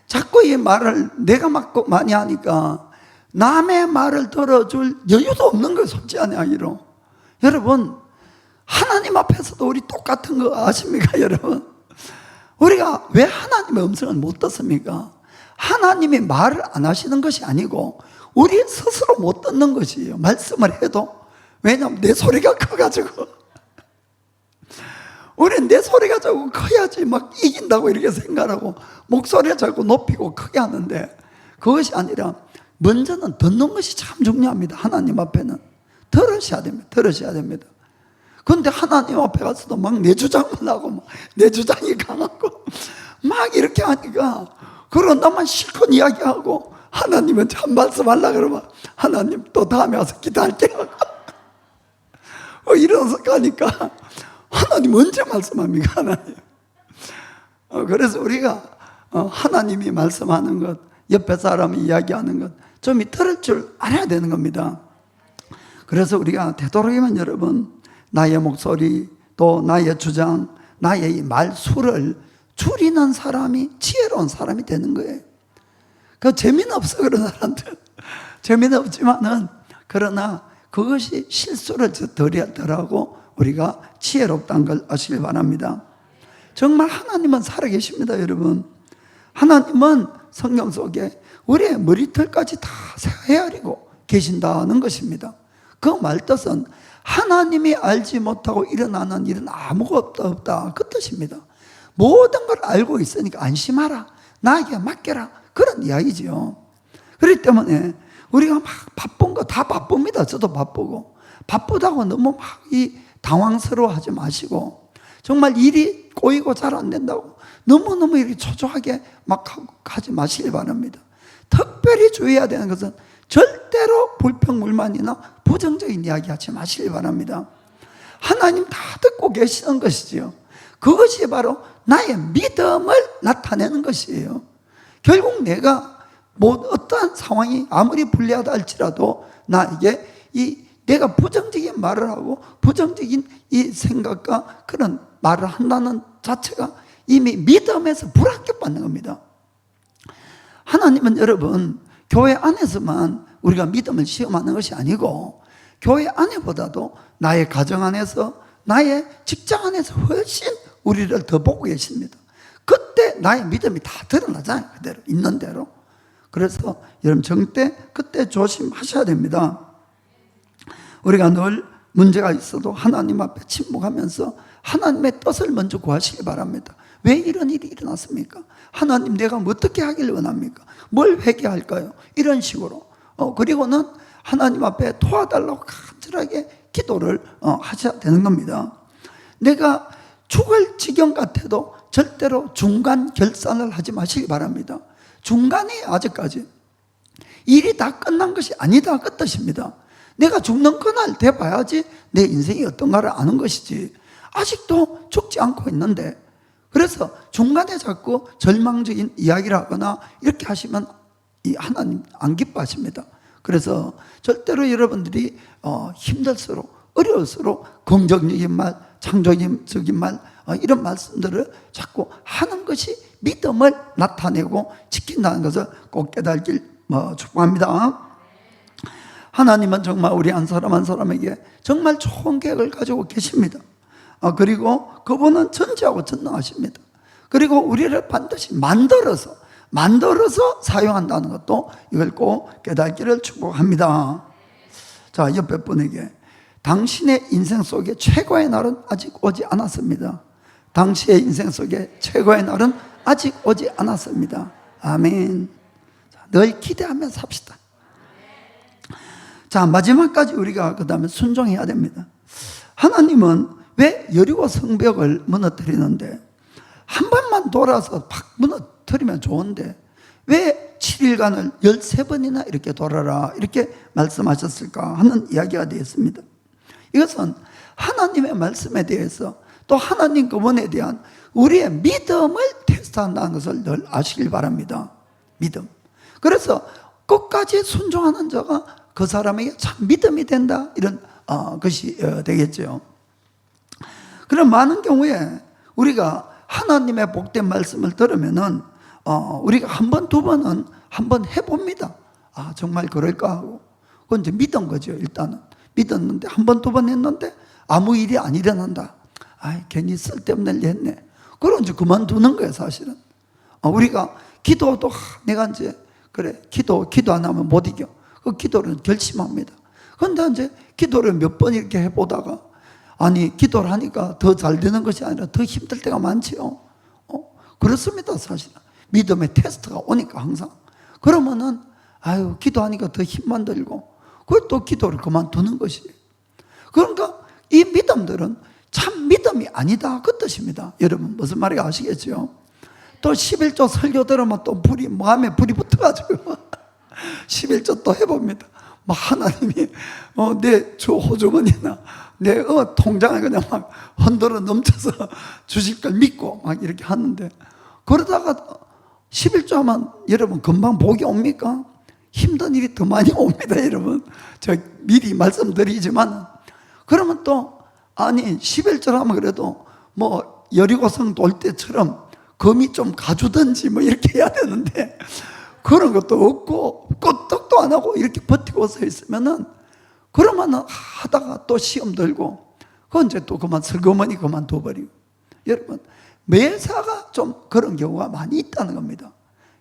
자꾸 이 말을 내가 막 많이 하니까 남의 말을 들어줄 여유도 없는 거예요, 솔직히 하기로. 여러분, 하나님 앞에서도 우리 똑같은 거 아십니까, 여러분? 우리가 왜 하나님의 음성을 못 듣습니까? 하나님이 말을 안 하시는 것이 아니고 우리 스스로 못 듣는 것이에요. 말씀을 해도. 왜냐하면 내 소리가 커가지고. 우리는 내 소리가 자꾸 커야지 막 이긴다고 이렇게 생각하고 목소리를 자꾸 높이고 크게 하는데, 그것이 아니라 먼저는 듣는 것이 참 중요합니다. 하나님 앞에는 들으셔야 됩니다. 들으셔야 됩니다. 그런데 하나님 앞에 가서도 막 내 주장만 하고 막 내 주장이 강하고 막 이렇게 하니까, 그런 나만 실컷 이야기하고 하나님은 참 말씀하려고 그러면 하나님 또 다음에 와서 기도할게요 이러면서 가니까 하나님 언제 말씀합니까, 하나님? 그래서 우리가 하나님이 말씀하는 것, 옆에 사람이 이야기하는 것 좀 들을 줄 알아야 되는 겁니다. 그래서 우리가 되도록이면 여러분, 나의 목소리, 또 나의 주장, 나의 이 말수를 줄이는 사람이 지혜로운 사람이 되는 거예요. 그 재미는 없어, 그런 사람들. 재미는 없지만은, 그러나 그것이 실수를 덜하고 우리가 지혜롭다는 걸 아시길 바랍니다. 정말 하나님은 살아계십니다, 여러분. 하나님은 성경 속에 우리의 머리털까지 다 헤아리고 계신다는 것입니다. 그 말뜻은 하나님이 알지 못하고 일어나는 일은 아무것도 없다, 그 뜻입니다. 모든 걸 알고 있으니까 안심하라, 나에게 맡겨라, 그런 이야기지요. 그렇기 때문에 우리가 막 바쁜 거 다 바쁩니다. 저도 바쁘고. 바쁘다고 너무 막 당황스러워하지 마시고, 정말 일이 꼬이고 잘 안 된다고 너무너무 이렇게 초조하게 막 하지 마시길 바랍니다. 특별히 주의해야 되는 것은 절대로 불평불만이나 부정적인 이야기 하지 마시길 바랍니다. 하나님 다 듣고 계시는 것이지요. 그것이 바로 나의 믿음을 나타내는 것이에요. 결국 내가 뭐 어떠한 상황이 아무리 불리하다 할지라도 나에게 내가 부정적인 말을 하고 부정적인 이 생각과 그런 말을 한다는 자체가 이미 믿음에서 불합격받는 겁니다. 하나님은 여러분, 교회 안에서만 우리가 믿음을 시험하는 것이 아니고 교회 안에보다도 나의 가정 안에서, 나의 직장 안에서 훨씬 우리를 더 보고 계십니다. 그때 나의 믿음이 다 드러나잖아요, 그대로 있는 대로. 그래서 여러분, 정때 그때 조심하셔야 됩니다. 우리가 늘 문제가 있어도 하나님 앞에 침묵하면서 하나님의 뜻을 먼저 구하시기 바랍니다. 왜 이런 일이 일어났습니까? 하나님, 내가 어떻게 하길 원합니까? 뭘 회개할까요? 이런 식으로. 그리고는 하나님 앞에 도와달라고 간절하게 기도를 하셔야 되는 겁니다. 내가 죽을 지경 같아도 절대로 중간 결산을 하지 마시기 바랍니다. 중간이 아직까지 일이 다 끝난 것이 아니다 그 뜻입니다. 내가 죽는 그날 돼봐야지 내 인생이 어떤가를 아는 것이지, 아직도 죽지 않고 있는데, 그래서 중간에 자꾸 절망적인 이야기를 하거나 이렇게 하시면 하나님 안 기뻐하십니다. 그래서 절대로 여러분들이 힘들수록, 어려울수록 긍정적인 말, 창조적인 말, 이런 말씀들을 자꾸 하는 것이 믿음을 나타내고 지킨다는 것을 꼭 깨닫길 축복합니다. 하나님은 정말 우리 한 사람 한 사람에게 정말 좋은 계획을 가지고 계십니다. 그리고 그분은 전지하고 전능하십니다. 그리고 우리를 반드시 만들어서 사용한다는 것도 이걸 꼭 깨닫기를 축복합니다. 자, 옆에 분에게 당신의 인생 속에 최고의 날은 아직 오지 않았습니다. 당신의 인생 속에 최고의 날은 아직 오지 않았습니다. 아멘. 늘 기대하면서 삽시다. 자, 마지막까지 우리가 그 다음에 순종해야 됩니다. 하나님은 왜 여리고 성벽을 무너뜨리는데, 한 번만 돌아서 팍 무너뜨리면 좋은데 왜 7일간을 13번이나 이렇게 돌아라 이렇게 말씀하셨을까 하는 이야기가 되었습니다. 이것은 하나님의 말씀에 대해서, 또 하나님 그분에 대한 우리의 믿음을 테스트한다는 것을 늘 아시길 바랍니다. 믿음. 그래서 끝까지 순종하는 자가 그 사람에게 참 믿음이 된다, 이런 것이 되겠죠. 그런 많은 경우에 우리가 하나님의 복된 말씀을 들으면은 우리가 한 번, 두 번은 한번 해봅니다. 정말 그럴까 하고. 그건 이제 믿은 거죠. 일단은 믿었는데 한 번, 두 번 했는데 아무 일이 안 일어난다. 괜히 쓸데없는 일 했네. 그럼 이제 그만두는 거예요, 사실은. 우리가 기도도 내가 이제 그래 기도 안 하면 못 이겨. 그 기도를 결심합니다. 그런데 이제 기도를 몇 번 이렇게 해보다가, 기도를 하니까 더 잘 되는 것이 아니라 더 힘들 때가 많지요. 그렇습니다, 사실은. 믿음의 테스트가 오니까 항상. 그러면은, 기도하니까 더 힘만 들고, 그걸 또 기도를 그만두는 것이에요. 그러니까 이 믿음들은 참 믿음이 아니다 그 뜻입니다. 여러분 무슨 말인지 아시겠죠? 또 11조 설교 들으면 또 마음에 불이 붙어가지고 11조 또 해봅니다. 하나님이 내 주 호주머니나 내 통장에 그냥 막 흔들어 넘쳐서 주실 걸 믿고 막 이렇게 하는데, 그러다가 11조 하면 여러분 금방 복이 옵니까? 힘든 일이 더 많이 옵니다, 여러분. 저 미리 말씀드리지만, 그러면 또 11절 하면 그래도 여리고성 돌 때처럼 금이 좀 가주든지 이렇게 해야 되는데, 그런 것도 없고 끄떡도 안 하고 이렇게 버티고 서 있으면은, 그러면은 하다가 또 시험 들고, 그건 이제 또 그만 슬그머니 그만둬버리고. 여러분, 매사가 좀 그런 경우가 많이 있다는 겁니다.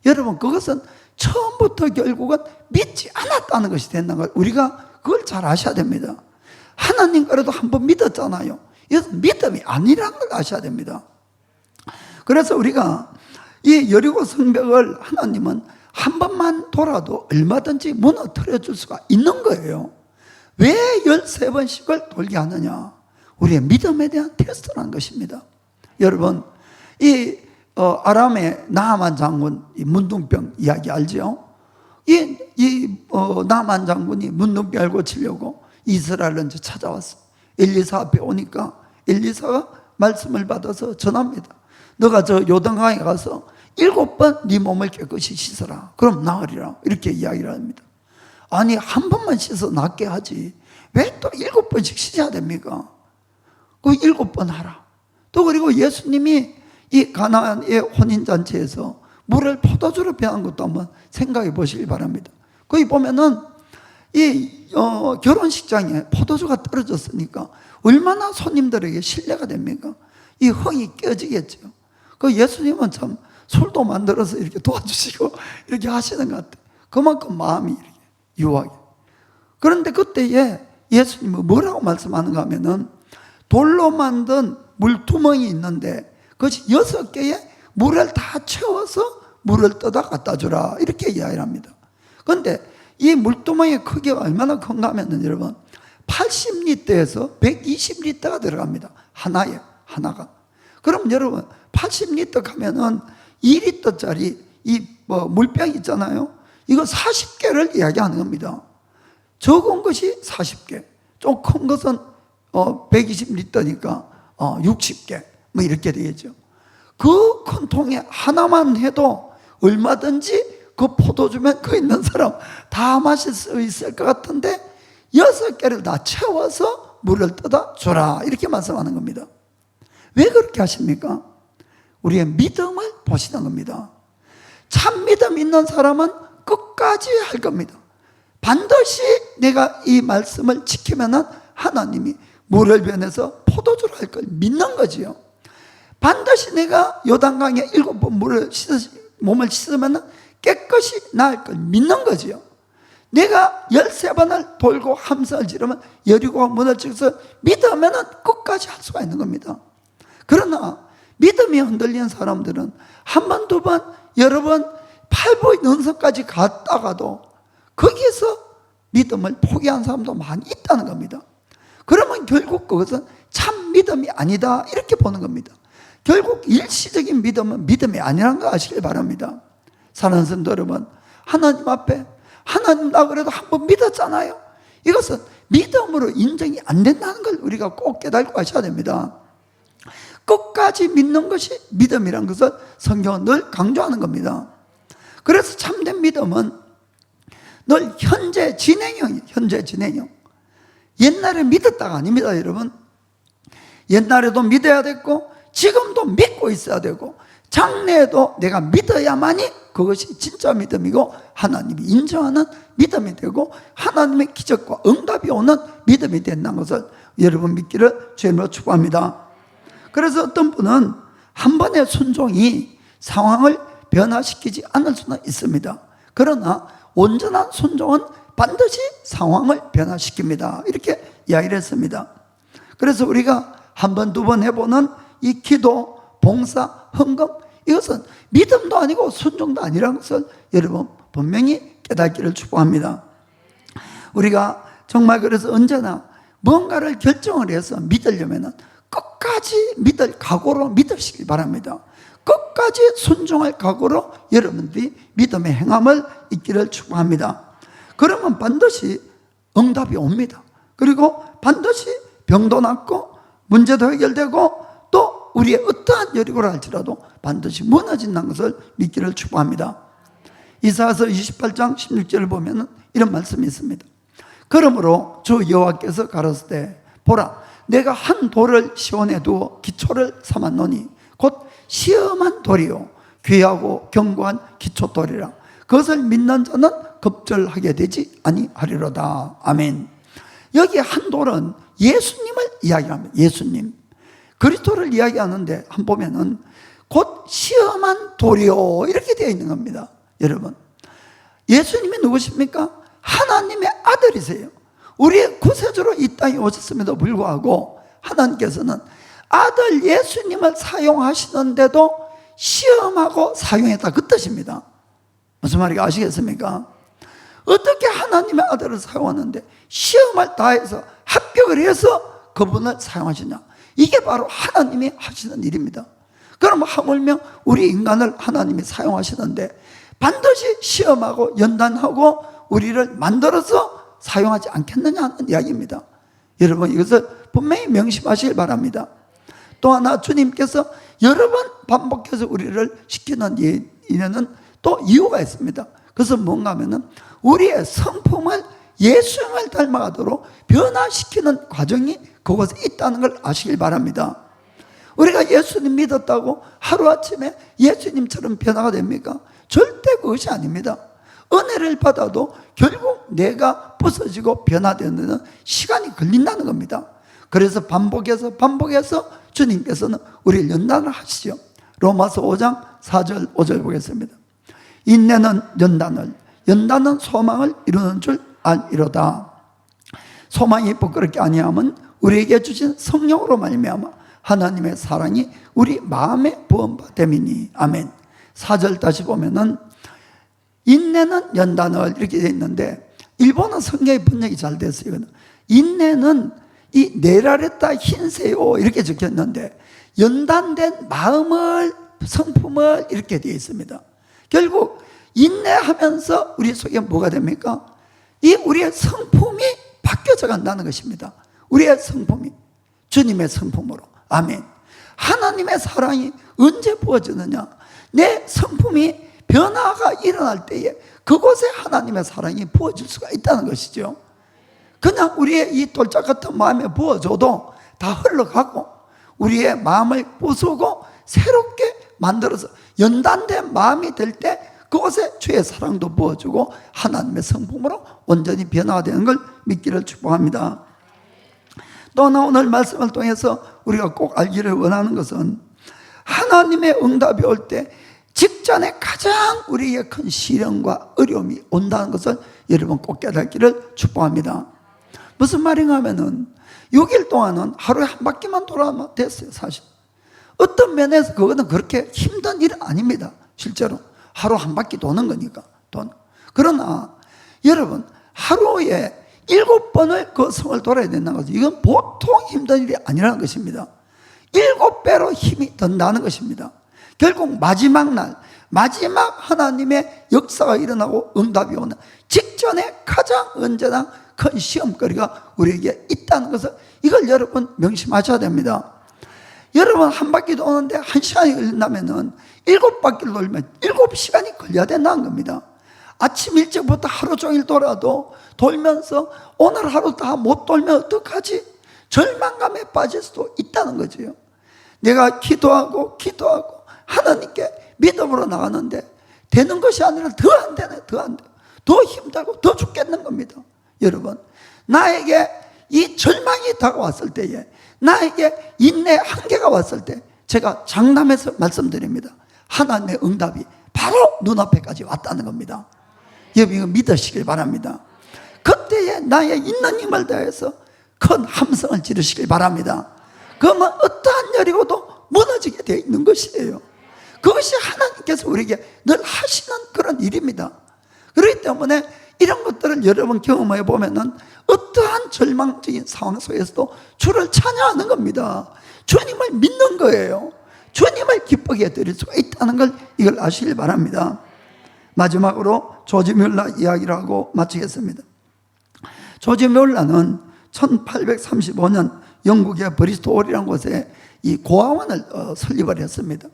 여러분, 그것은 처음부터 결국은 믿지 않았다는 것이 된다는 걸 우리가 그걸 잘 아셔야 됩니다. 하나님과라도 한번 믿었잖아요. 이것은 믿음이 아니라는 걸 아셔야 됩니다. 그래서 우리가 이 여리고 성벽을 하나님은 한 번만 돌아도 얼마든지 무너뜨려 줄 수가 있는 거예요. 왜 13번씩을 돌게 하느냐? 우리의 믿음에 대한 테스트라는 것입니다. 여러분, 이 아람의 나아만 장군, 이 문둥병 이야기 알죠? 나아만 장군이 문둥병을 고치려고 이스라엘을 이제 찾아왔어. 엘리사 앞에 오니까 엘리사가 말씀을 받아서 전합니다. 너가 저 요단강에 가서 7번 네 몸을 깨끗이 씻어라. 그럼 나으리라. 이렇게 이야기를 합니다. 한 번만 씻어 낫게 하지. 왜 또 7번씩 씻어야 됩니까? 그 7번 하라. 또 그리고 예수님이 이 가나안의 혼인잔치에서 물을 포도주로 변한 것도 한번 생각해 보시기 바랍니다. 거기 보면은 이 결혼식장에 포도주가 떨어졌으니까 얼마나 손님들에게 신뢰가 됩니까? 이 흥이 깨지겠죠. 그 예수님은 참 술도 만들어서 이렇게 도와주시고 이렇게 하시는 것 같아요. 그만큼 마음이 이렇게 유하게. 그런데 그때에 예수님은 뭐라고 말씀하는가 하면은, 돌로 만든 물두멍이 있는데 그것이 6개의 물을 다 채워서 물을 떠다 갖다 주라. 이렇게 이야기를 합니다. 그런데 이 물두멍의 크기가 얼마나 큰가 하면은 여러분 80리터에서 120리터가 들어갑니다. 하나가. 그럼 여러분 80리터 가면은 2리터짜리 이 물병 있잖아요. 이거 40개를 이야기하는 겁니다. 적은 것이 40개, 좀 큰 것은 120리터니까 60개 뭐 이렇게 되겠죠. 그 큰 통에 하나만 해도 얼마든지 그 포도주면 그 있는 사람 다 마실 수 있을 것 같은데 6개를 다 채워서 물을 떠다 주라, 이렇게 말씀하는 겁니다. 왜 그렇게 하십니까? 우리의 믿음을 보시는 겁니다. 참 믿음 있는 사람은 끝까지 할 겁니다. 반드시 내가 이 말씀을 지키면 하나님이 물을 변해서 포도주로 할 걸 믿는 거지요. 반드시 내가 요단강에 7번 몸을 씻으면 깨끗이 나을 걸 믿는 거지요. 내가 13번을 돌고 함성을 지르면 여리고가 문을 찍어서 믿으면 끝까지 할 수가 있는 겁니다. 그러나 믿음이 흔들리는 사람들은 한 번, 두 번, 여러 번 팔보의 능선까지 갔다가도 거기에서 믿음을 포기한 사람도 많이 있다는 겁니다. 그러면 결국 그것은 참 믿음이 아니다, 이렇게 보는 겁니다. 결국 일시적인 믿음은 믿음이 아니라는 거 아시길 바랍니다. 사랑하는 성도 여러분, 하나님 앞에 하나님 나 그래도 한번 믿었잖아요. 이것은 믿음으로 인정이 안 된다는 걸 우리가 꼭 깨닫고 가셔야 됩니다. 끝까지 믿는 것이 믿음이라는 것을 성경은 늘 강조하는 겁니다. 그래서 참된 믿음은 늘 현재 진행형이에요. 현재 진행형. 옛날에 믿었다가 아닙니다, 여러분. 옛날에도 믿어야 됐고 지금도 믿고 있어야 되고 장래에도 내가 믿어야만이 그것이 진짜 믿음이고 하나님이 인정하는 믿음이 되고 하나님의 기적과 응답이 오는 믿음이 된다는 것을 여러분 믿기를 주님으로 축복합니다. 그래서 어떤 분은 한 번의 순종이 상황을 변화시키지 않을 수는 있습니다. 그러나 온전한 순종은 반드시 상황을 변화시킵니다, 이렇게 이야기를 했습니다. 그래서 우리가 한 번, 두 번 해보는 이 기도, 봉사, 헌금, 이것은 믿음도 아니고 순종도 아니라는 것을 여러분 분명히 깨닫기를 축복합니다. 우리가 정말 그래서 언제나 뭔가를 결정을 해서 믿으려면 끝까지 믿을 각오로 믿으시기 바랍니다. 끝까지 순종할 각오로 여러분들이 믿음의 행함을 있기를 축복합니다. 그러면 반드시 응답이 옵니다. 그리고 반드시 병도 낫고 문제도 해결되고 또 우리의 어떠한 여리고라 할지라도 반드시 무너진다는 것을 믿기를 축복합니다. 이사야서 28장 16절을 보면 이런 말씀이 있습니다. 그러므로 주 여호와께서 가라사대 보라 내가 한 돌을 시온에 두어 기초를 삼았노니 곧 시험한 돌이요 귀하고 견고한 기초돌이라 그것을 믿는 자는 겁절하게 되지 아니하리로다. 아멘. 여기 한 돌은 예수님을 이야기합니다. 예수님 그리스도를 이야기하는데 한번 보면은 곧 시험한 돌이요 이렇게 되어 있는 겁니다. 여러분 예수님이 누구십니까? 하나님의 아들이세요. 우리의 구세주로 이 땅에 오셨음에도 불구하고 하나님께서는 아들 예수님을 사용하시는데도 시험하고 사용했다, 그 뜻입니다. 무슨 말인지 아시겠습니까? 어떻게 하나님의 아들을 사용하는데 시험을 다해서 합격을 해서 그분을 사용하시냐? 이게 바로 하나님이 하시는 일입니다. 그럼 하물며 우리 인간을 하나님이 사용하시는데 반드시 시험하고 연단하고 우리를 만들어서 사용하지 않겠느냐 하는 이야기입니다. 여러분 이것을 분명히 명심하시길 바랍니다. 또 하나 주님께서 여러 번 반복해서 우리를 시키는 일에는 또 이유가 있습니다. 그것은 뭔가 하면은 우리의 성품을 예수님을 닮아가도록 변화시키는 과정이 그곳에 있다는 걸 아시길 바랍니다. 우리가 예수님 믿었다고 하루아침에 예수님처럼 변화가 됩니까? 절대 그것이 아닙니다. 은혜를 받아도 결국 내가 부서지고 변화되는 데는 시간이 걸린다는 겁니다. 그래서 반복해서 주님께서는 우리를 연단을 하시죠. 로마서 5장 4절 5절 보겠습니다. 인내는 연단을, 연단은 소망을 이루는 줄 알이로다. 소망이 부끄럽게 아니하면 우리에게 주신 성령으로 말미암아 하나님의 사랑이 우리 마음에 부음받음이니. 아멘. 4절 다시 보면은 인내는 연단을 이렇게 되어 있는데 일본어 성경의 번역이 잘 됐어요. 인내는 이 네라레타 흰세요 이렇게 적혔는데 연단된 마음을 성품을 이렇게 되어 있습니다. 결국 인내하면서 우리 속에 뭐가 됩니까? 이 우리의 성품이 바뀌어져 간다는 것입니다. 우리의 성품이 주님의 성품으로. 아멘. 하나님의 사랑이 언제 부어지느냐? 내 성품이 변화가 일어날 때에 그곳에 하나님의 사랑이 부어질 수가 있다는 것이죠. 그냥 우리의 이 돌짝 같은 마음에 부어줘도 다 흘러가고 우리의 마음을 부수고 새롭게 만들어서 연단된 마음이 될 때 그곳에 주의 사랑도 부어주고 하나님의 성품으로 온전히 변화되는 걸 믿기를 축복합니다. 또 하나 오늘 말씀을 통해서 우리가 꼭 알기를 원하는 것은 하나님의 응답이 올 때 직전에 가장 우리에게 큰 시련과 어려움이 온다는 것을 여러분 꼭 깨닫기를 축복합니다. 무슨 말인가 하면은 6일 동안은 하루에 한 바퀴만 돌아가면 됐어요. 사실 어떤 면에서 그거는 그렇게 힘든 일은 아닙니다. 실제로 하루 한 바퀴 도는 거니까. 그러나 여러분 하루에 7번을 그 성을 돌아야 된다는 것은 이건 보통 힘든 일이 아니라는 것입니다. 7배로 힘이 든다는 것입니다. 결국 마지막 날, 마지막 하나님의 역사가 일어나고 응답이 오는 직전에 가장 언제나 큰 시험거리가 우리에게 있다는 것을 이걸 여러분 명심하셔야 됩니다. 여러분 한 바퀴 도는데 1시간이 걸린다면 7바퀴를 돌면 7시간이 걸려야 된다는 겁니다. 아침 일찍부터 하루 종일 돌면서 오늘 하루 다 못 돌면 어떡하지? 절망감에 빠질 수도 있다는 거죠. 내가 기도하고 하나님께 믿음으로 나가는데 되는 것이 아니라 더 안 되네. 더 힘들고 더 죽겠는 겁니다. 여러분 나에게 이 절망이 다가왔을 때에 나에게 인내 한계가 왔을 때 제가 장담해서 말씀드립니다. 하나님의 응답이 바로 눈앞에까지 왔다는 겁니다. 여러분 이거 믿으시길 바랍니다. 그때에 나의 있는 힘을 다해서 큰 함성을 지르시길 바랍니다. 그러면 어떠한 열이고도 무너지게 되어 있는 것이에요. 그것이 하나님께서 우리에게 늘 하시는 그런 일입니다. 그렇기 때문에 이런 것들을 여러분 경험해 보면은 어떠한 절망적인 상황 속에서도 주를 찬양하는 겁니다. 주님을 믿는 거예요. 주님을 기쁘게 드릴 수가 있다는 걸 이걸 아시길 바랍니다. 마지막으로 조지 뮬러 이야기를 하고 마치겠습니다. 조지 뮬러는 1835년 영국의 브리스톨이라는 곳에 이 고아원을 설립을 했습니다.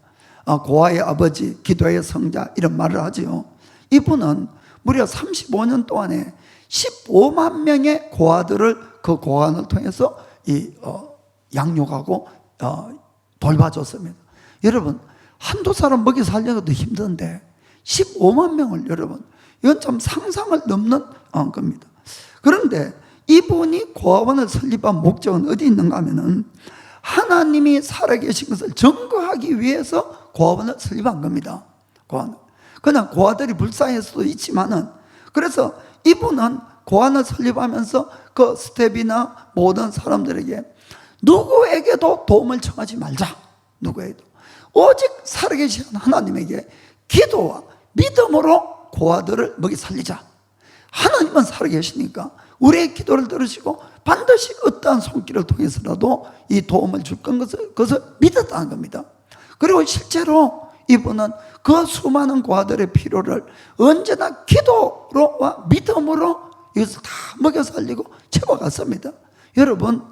고아의 아버지, 기도의 성자 이런 말을 하죠. 이분은 무려 35년 동안에 15만 명의 고아들을 그 고아원을 통해서 양육하고 돌봐줬습니다. 여러분 한두 사람 먹여 살리는 것도 힘든데 15만 명을 여러분 이건 참 상상을 넘는 겁니다. 그런데 이분이 고아원을 설립한 목적은 어디 있는가 하면은 하나님이 살아계신 것을 증거하기 위해서 고아원을 설립한 겁니다. 그냥 고아들이 불쌍할 수도 있지만은 그래서 이분은 고아원을 설립하면서 그 스텝이나 모든 사람들에게 누구에게도 도움을 청하지 말자. 누구에게도 오직 살아계신 하나님에게 기도와 믿음으로 고아들을 먹이 살리자. 하나님은 살아계시니까 우리의 기도를 들으시고 반드시 어떠한 손길을 통해서라도 이 도움을 줄 것을 믿었다는 겁니다. 그리고 실제로 이분은 그 수많은 고아들의 필요를 언제나 기도로와 믿음으로 이것을 다 먹여 살리고 채워갔습니다. 여러분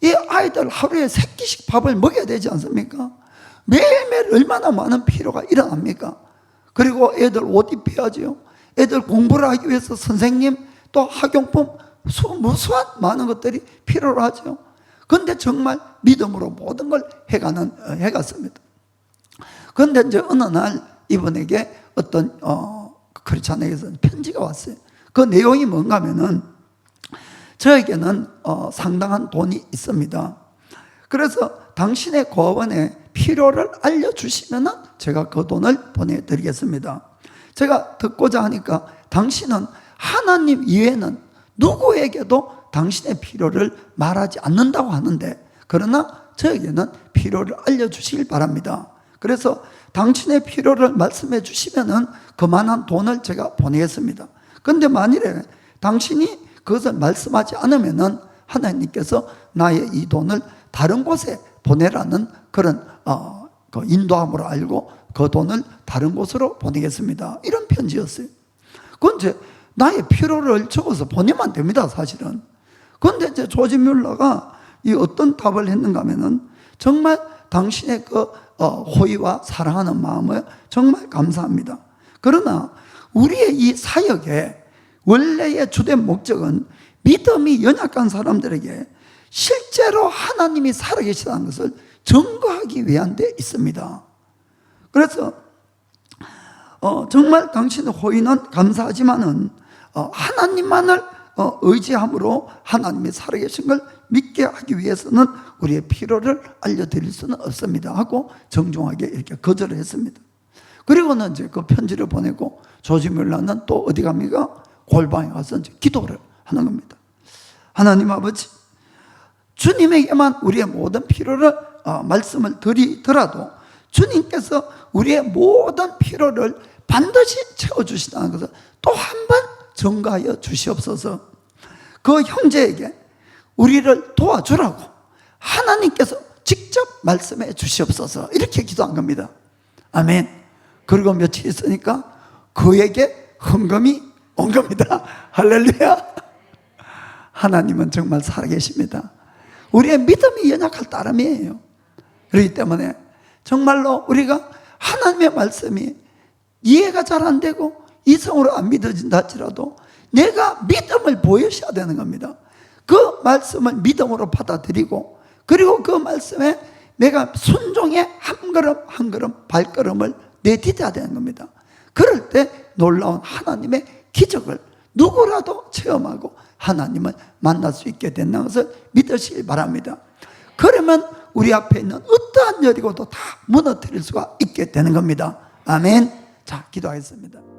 이 아이들 하루에 3끼씩 밥을 먹여야 되지 않습니까? 매일매일 얼마나 많은 필요가 일어납니까? 그리고 애들 옷 입혀야죠. 애들 공부를 하기 위해서 선생님 또 학용품 무수한 많은 것들이 필요로 하죠. 그런데 정말 믿음으로 모든 걸 해갔습니다. 그런데 이제 어느 날 이분에게 어떤 크리스찬에게서 편지가 왔어요. 그 내용이 뭔가 하면은 저에게는 상당한 돈이 있습니다. 그래서 당신의 고아원에 필요를 알려주시면 제가 그 돈을 보내드리겠습니다. 제가 듣고자 하니까 당신은 하나님 이외에는 누구에게도 당신의 필요를 말하지 않는다고 하는데 그러나 저에게는 필요를 알려주시길 바랍니다. 그래서 당신의 필요를 말씀해 주시면 그만한 돈을 제가 보내겠습니다. 그런데 만일에 당신이 그것을 말씀하지 않으면 하나님께서 나의 이 돈을 다른 곳에 보내라는 그런 그 인도함으로 알고 그 돈을 다른 곳으로 보내겠습니다. 이런 편지였어요. 그건 이제 나의 필요를 적어서 보내면 됩니다, 사실은. 그런데 이제 조지 뮬러가 이 어떤 답을 했는가 하면은 정말 당신의 그 호의와 사랑하는 마음을 정말 감사합니다. 그러나 우리의 이 사역의 원래의 주된 목적은 믿음이 연약한 사람들에게 실제로 하나님이 살아계시다는 것을 증거하기 위한 데 있습니다. 그래서 정말 당신의 호의는 감사하지만은 하나님만을 의지함으로 하나님이 살아계신 걸 믿게 하기 위해서는 우리의 필요를 알려드릴 수는 없습니다 하고 정중하게 이렇게 거절을 했습니다. 그리고는 이제 그 편지를 보내고 조지 뮬러는 또 어디 갑니까? 골방에 가서 이제 기도를 하는 겁니다. 하나님 아버지, 주님에게만 우리의 모든 필요를 말씀을 드리더라도 주님께서 우리의 모든 필요를 반드시 채워주시다는 것을 또 한 번 증거하여 주시옵소서. 그 형제에게 우리를 도와주라고 하나님께서 직접 말씀해 주시옵소서. 이렇게 기도한 겁니다. 아멘. 그리고 며칠 있으니까 그에게 헌금이 온 겁니다. 할렐루야. 하나님은 정말 살아계십니다. 우리의 믿음이 연약할 따름이에요. 그렇기 때문에 정말로 우리가 하나님의 말씀이 이해가 잘 안 되고 이성으로 안 믿어진다 할지라도 내가 믿음을 보여줘야 되는 겁니다. 그 말씀을 믿음으로 받아들이고 그리고 그 말씀에 내가 순종의 한 걸음 한 걸음 발걸음을 내디뎌야 되는 겁니다. 그럴 때 놀라운 하나님의 기적을 누구라도 체험하고 하나님을 만날 수 있게 된다는 것을 믿으시기 바랍니다. 그러면 우리 앞에 있는 어떠한 여리고도 다 무너뜨릴 수가 있게 되는 겁니다. 아멘. 자, 기도하겠습니다.